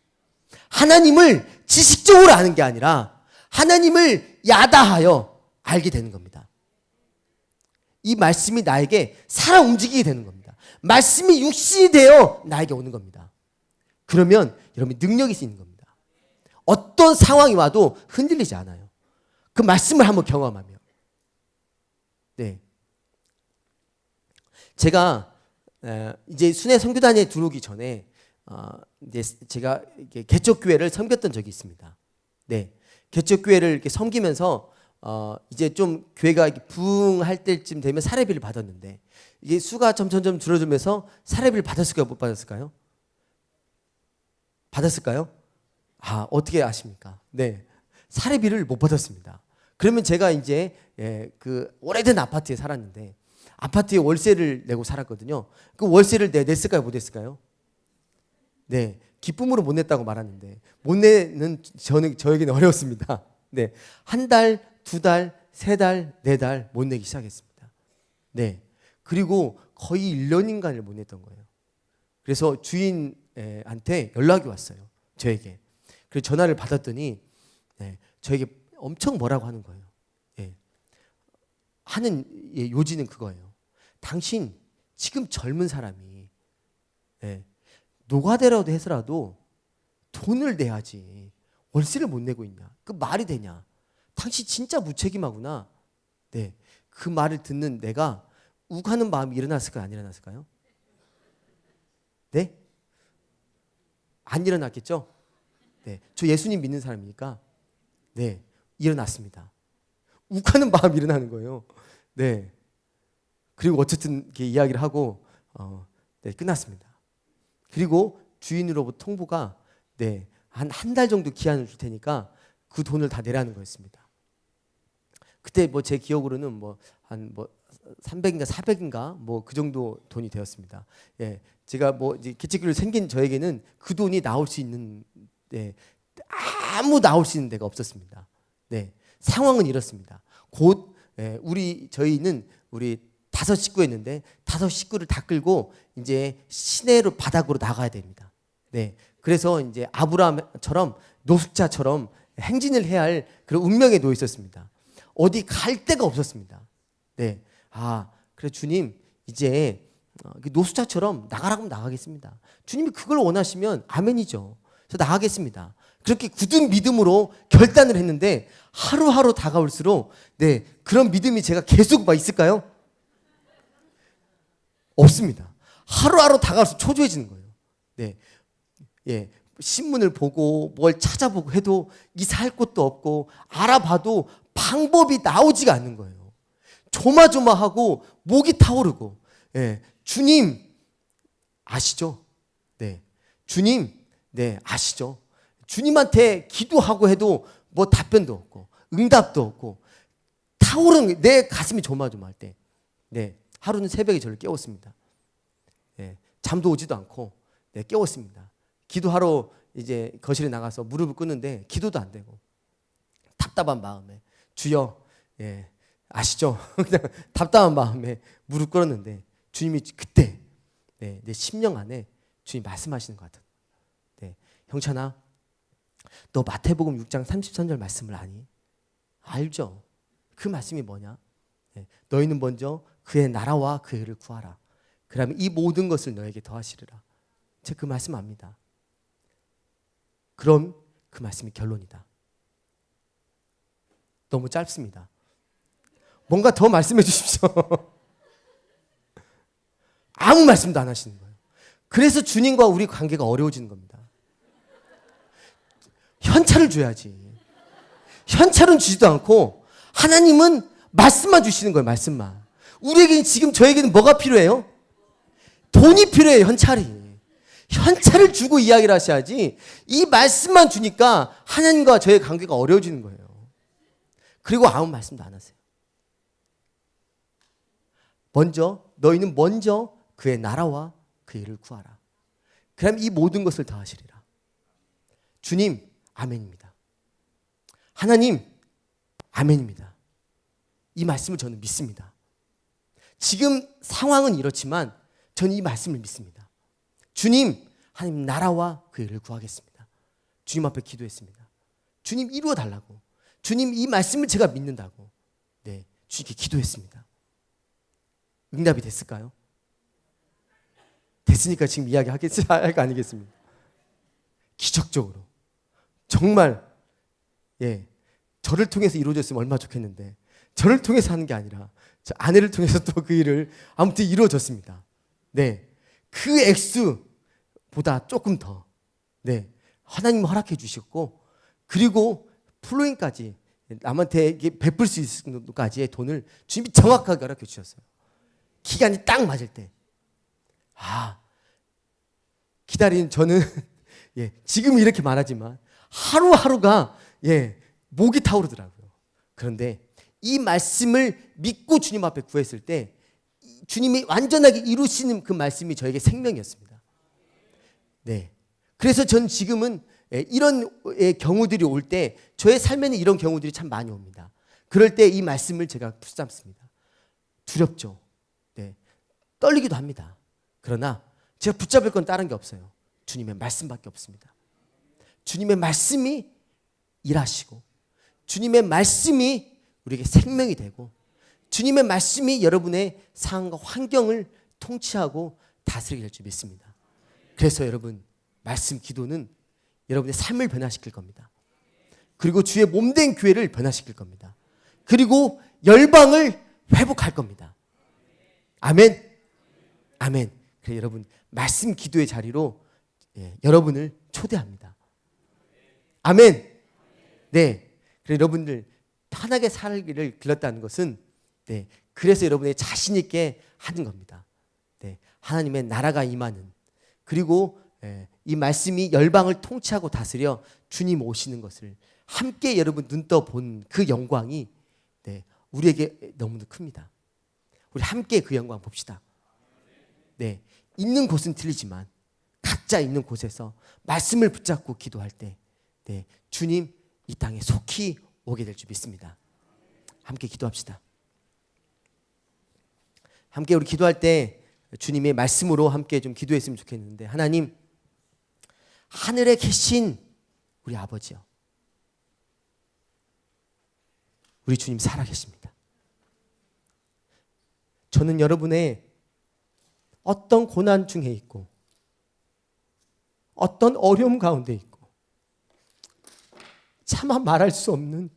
[SPEAKER 1] 하나님을 지식적으로 아는 게 아니라 하나님을 야다하여 알게 되는 겁니다. 이 말씀이 나에게 살아 움직이게 되는 겁니다. 말씀이 육신이 되어 나에게 오는 겁니다. 그러면 여러분이 능력이 있는 겁니다. 어떤 상황이 와도 흔들리지 않아요. 그 말씀을 한번 경험하며. 제가 이제 순회 선교단에 들어오기 전에 이제 제가 개척교회를 섬겼던 적이 있습니다. 개척교회를 이렇게 섬기면서 이제 좀 교회가 부흥할 때쯤 되면 사례비를 받았는데 이게 수가 점점 줄어들면서 사례비를 받았을까요? 못 받았을까요? 받았을까요? 어떻게 아십니까? 사례비를 못 받았습니다. 그러면 제가 이제 그 오래된 아파트에 살았는데 아파트에 월세를 내고 살았거든요. 그 월세를 냈을까요? 못 냈을까요? 기쁨으로 못 냈다고 말하는데 못 내는 저에게는 어려웠습니다. 한 달, 두 달, 세 달, 네 달 못 내기 시작했습니다. 그리고 거의 1년인간을 못 냈던 거예요. 그래서 주인한테 연락이 왔어요. 저에게. 그래서 전화를 받았더니 저에게 엄청 뭐라고 하는 거예요. 하는 요지는 그거예요. 당신 지금 젊은 사람이 노가다라도 해서라도 돈을 내야지 월세를 못 내고 있냐. 그 말이 되냐. 당신 진짜 무책임하구나. 그 말을 듣는 내가 욱하는 마음이 일어났을까요? 안 일어났을까요? 안 일어났겠죠? 저 예수님 믿는 사람이니까 일어났습니다. 욱하는 마음이 일어나는 거예요. 그리고 어쨌든 이렇게 이야기를 하고 끝났습니다. 그리고 주인으로부터 통보가 한 달 정도 기한을 줄 테니까 그 돈을 다 내라는 거였습니다. 그때 뭐 제 기억으로는 뭐 한 뭐 300인가 400인가 뭐 그 정도 돈이 되었습니다. 예, 제가 뭐 이제 개척교회를 생긴 저에게는 그 돈이 나올 수 있는 아무 나올 수 있는 데가 없었습니다. 네, 상황은 이렇습니다. 곧 저희는 우리 5 식구였는데 5 식구를 다 끌고 이제 시내로 바닥으로 나가야 됩니다. 네, 그래서 이제 아브라함처럼 노숙자처럼 행진을 해야 할 그런 운명에 놓여 있었습니다. 어디 갈 데가 없었습니다. 네, 그래 주님 이제 노숙자처럼 나가라고 하면 나가겠습니다. 주님이 그걸 원하시면 아멘이죠. 저 나가겠습니다. 그렇게 굳은 믿음으로 결단을 했는데 하루하루 다가올수록 그런 믿음이 제가 계속 있을까요? 없습니다. 하루하루 다가올수록 초조해지는 거예요. 네, 예, 신문을 보고 뭘 찾아보고 해도 이사할 곳도 없고 알아봐도 방법이 나오지가 않는 거예요. 조마조마하고 목이 타오르고, 주님 아시죠? 네, 주님 아시죠? 주님한테 기도하고 해도 뭐 답변도 없고 응답도 없고 타오르는 내 가슴이 조마조마할 때, 하루는 새벽에 저를 깨웠습니다. 잠도 오지도 않고 깨웠습니다. 기도하러 이제 거실에 나가서 무릎을 꿇는데 기도도 안 되고 답답한 마음에 주여 아시죠? 그냥 답답한 마음에 무릎 꿇었는데 주님이 그때 내 심령 안에 주님 말씀하시는 것 같아요. 형찬아, 너 마태복음 6장 33절 말씀을 아니? 알죠? 그 말씀이 뭐냐? 너희는 먼저 그의 나라와 그의 의를 구하라. 그러면 이 모든 것을 너에게 더하시리라. 제가 그 말씀 압니다. 그럼 그 말씀이 결론이다. 너무 짧습니다. 뭔가 더 말씀해 주십시오. 아무 말씀도 안 하시는 거예요. 그래서 주님과 우리 관계가 어려워지는 겁니다. 현찰을 줘야지. 현찰은 주지도 않고 하나님은 말씀만 주시는 거예요. 말씀만. 우리에게는 지금 저에게는 뭐가 필요해요? 돈이 필요해요. 현찰이. 현찰을 주고 이야기를 하셔야지 이 말씀만 주니까 하나님과 저의 관계가 어려워지는 거예요. 그리고 아무 말씀도 안 하세요. 너희는 먼저 그의 나라와 그의 의를 구하라. 그럼 이 모든 것을 다 하시리라. 주님 아멘입니다. 하나님 아멘입니다. 이 말씀을 저는 믿습니다. 지금 상황은 이렇지만 저는 이 말씀을 믿습니다. 주님, 하나님 나라와 그의 의를 구하겠습니다. 주님 앞에 기도했습니다. 주님 이루어 달라고. 주님 이 말씀을 제가 믿는다고. 주님께 기도했습니다. 응답이 됐을까요? 됐으니까 지금 이야기할 거 아니겠습니까? 기적적으로. 정말 저를 통해서 이루어졌으면 얼마나 좋겠는데 저를 통해서 하는 게 아니라 저 아내를 통해서 또 그 일을 아무튼 이루어졌습니다. 그 액수보다 조금 더 하나님 허락해 주셨고 그리고 플로잉까지 남한테 베풀 수 있는 정도까지의 돈을 주님이 정확하게 허락해 주셨어요. 기간이 딱 맞을 때 기다린 저는 지금 이렇게 말하지만 하루하루가 목이 타오르더라고요. 그런데 이 말씀을 믿고 주님 앞에 구했을 때 주님이 완전하게 이루시는 그 말씀이 저에게 생명이었습니다. 그래서 전 지금은 이런 경우들이 올 때 저의 삶에는 이런 경우들이 참 많이 옵니다. 그럴 때 이 말씀을 제가 붙잡습니다. 두렵죠. 떨리기도 합니다. 그러나 제가 붙잡을 건 다른 게 없어요. 주님의 말씀밖에 없습니다. 주님의 말씀이 일하시고 주님의 말씀이 우리에게 생명이 되고 주님의 말씀이 여러분의 상황과 환경을 통치하고 다스리게 될 줄 믿습니다. 그래서 여러분 말씀 기도는 여러분의 삶을 변화시킬 겁니다. 그리고 주의 몸된 교회를 변화시킬 겁니다. 그리고 열방을 회복할 겁니다. 아멘. 아멘. 그래서 여러분 말씀 기도의 자리로 여러분을 초대합니다. 아멘. 그래서 여러분들 편하게 살기를 길렀다는 것은 그래서 여러분의 자신 있게 하는 겁니다. 하나님의 나라가 임하는 그리고 이 말씀이 열방을 통치하고 다스려 주님 오시는 것을 함께 여러분 눈 떠 본 그 영광이 우리에게 너무도 큽니다. 우리 함께 그 영광 봅시다. 네, 있는 곳은 틀리지만 각자 있는 곳에서 말씀을 붙잡고 기도할 때, 네, 주님 이 땅에 속히 오게 될 줄 믿습니다. 함께 기도합시다. 함께 우리 기도할 때 주님의 말씀으로 함께 좀 기도했으면 좋겠는데, 하나님, 하늘에 계신 우리 아버지요, 우리 주님 살아계십니다. 저는 여러분의 어떤 고난 중에 있고 어떤 어려움 가운데 있고 차마 말할 수 없는,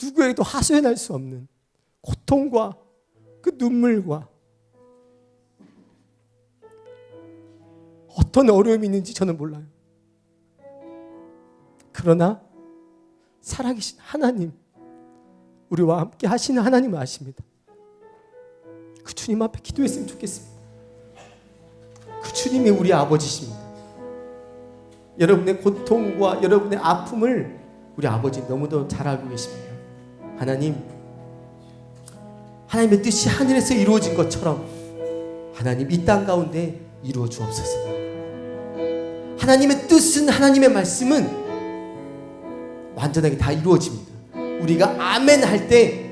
[SPEAKER 1] 누구에게도 하소연할 수 없는 고통과 그 눈물과 어떤 어려움이 있는지 저는 몰라요. 그러나 살아계신 하나님, 우리와 함께 하시는 하나님을 아십니다. 그 주님 앞에 기도했으면 좋겠습니다. 그 주님이 우리 아버지십니다. 여러분의 고통과 여러분의 아픔을 우리 아버지 너무도 잘 알고 계십니다. 하나님, 하나님의 뜻이 하늘에서 이루어진 것처럼 하나님 이 땅 가운데 이루어 주옵소서. 하나님의 뜻은, 하나님의 말씀은 완전하게 다 이루어집니다. 우리가 아멘 할 때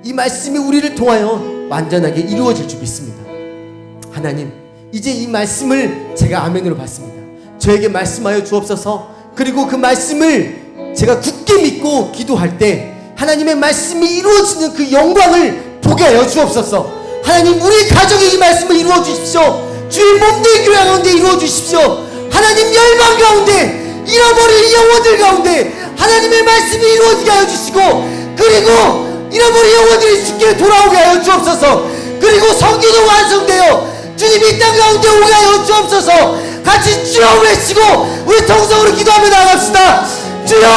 [SPEAKER 1] 이 말씀이 우리를 통하여 완전하게 이루어질 줄 믿습니다. 하나님, 이제 이 말씀을 제가 아멘으로 받습니다. 저에게 말씀하여 주옵소서. 그리고 그 말씀을 제가 굳게 믿고 기도할 때 하나님의 말씀이 이루어지는 그 영광을 보게 하여 주옵소서. 하나님, 우리 가정에 이 말씀을 이루어 주십시오. 주의 몸된 교회 가운데 이루어 주십시오. 하나님, 열방 가운데 잃어버린 영혼들 가운데 하나님의 말씀이 이루어지게 하여 주시고, 그리고 잃어버린 영혼들이 주께 돌아오게 하여 주옵소서. 그리고 성경도 완성되어 주님 이 땅 가운데 오게 하여 주옵소서. 같이 주여 외치고 우리 통성으로 기도하며 나갑시다. 주여!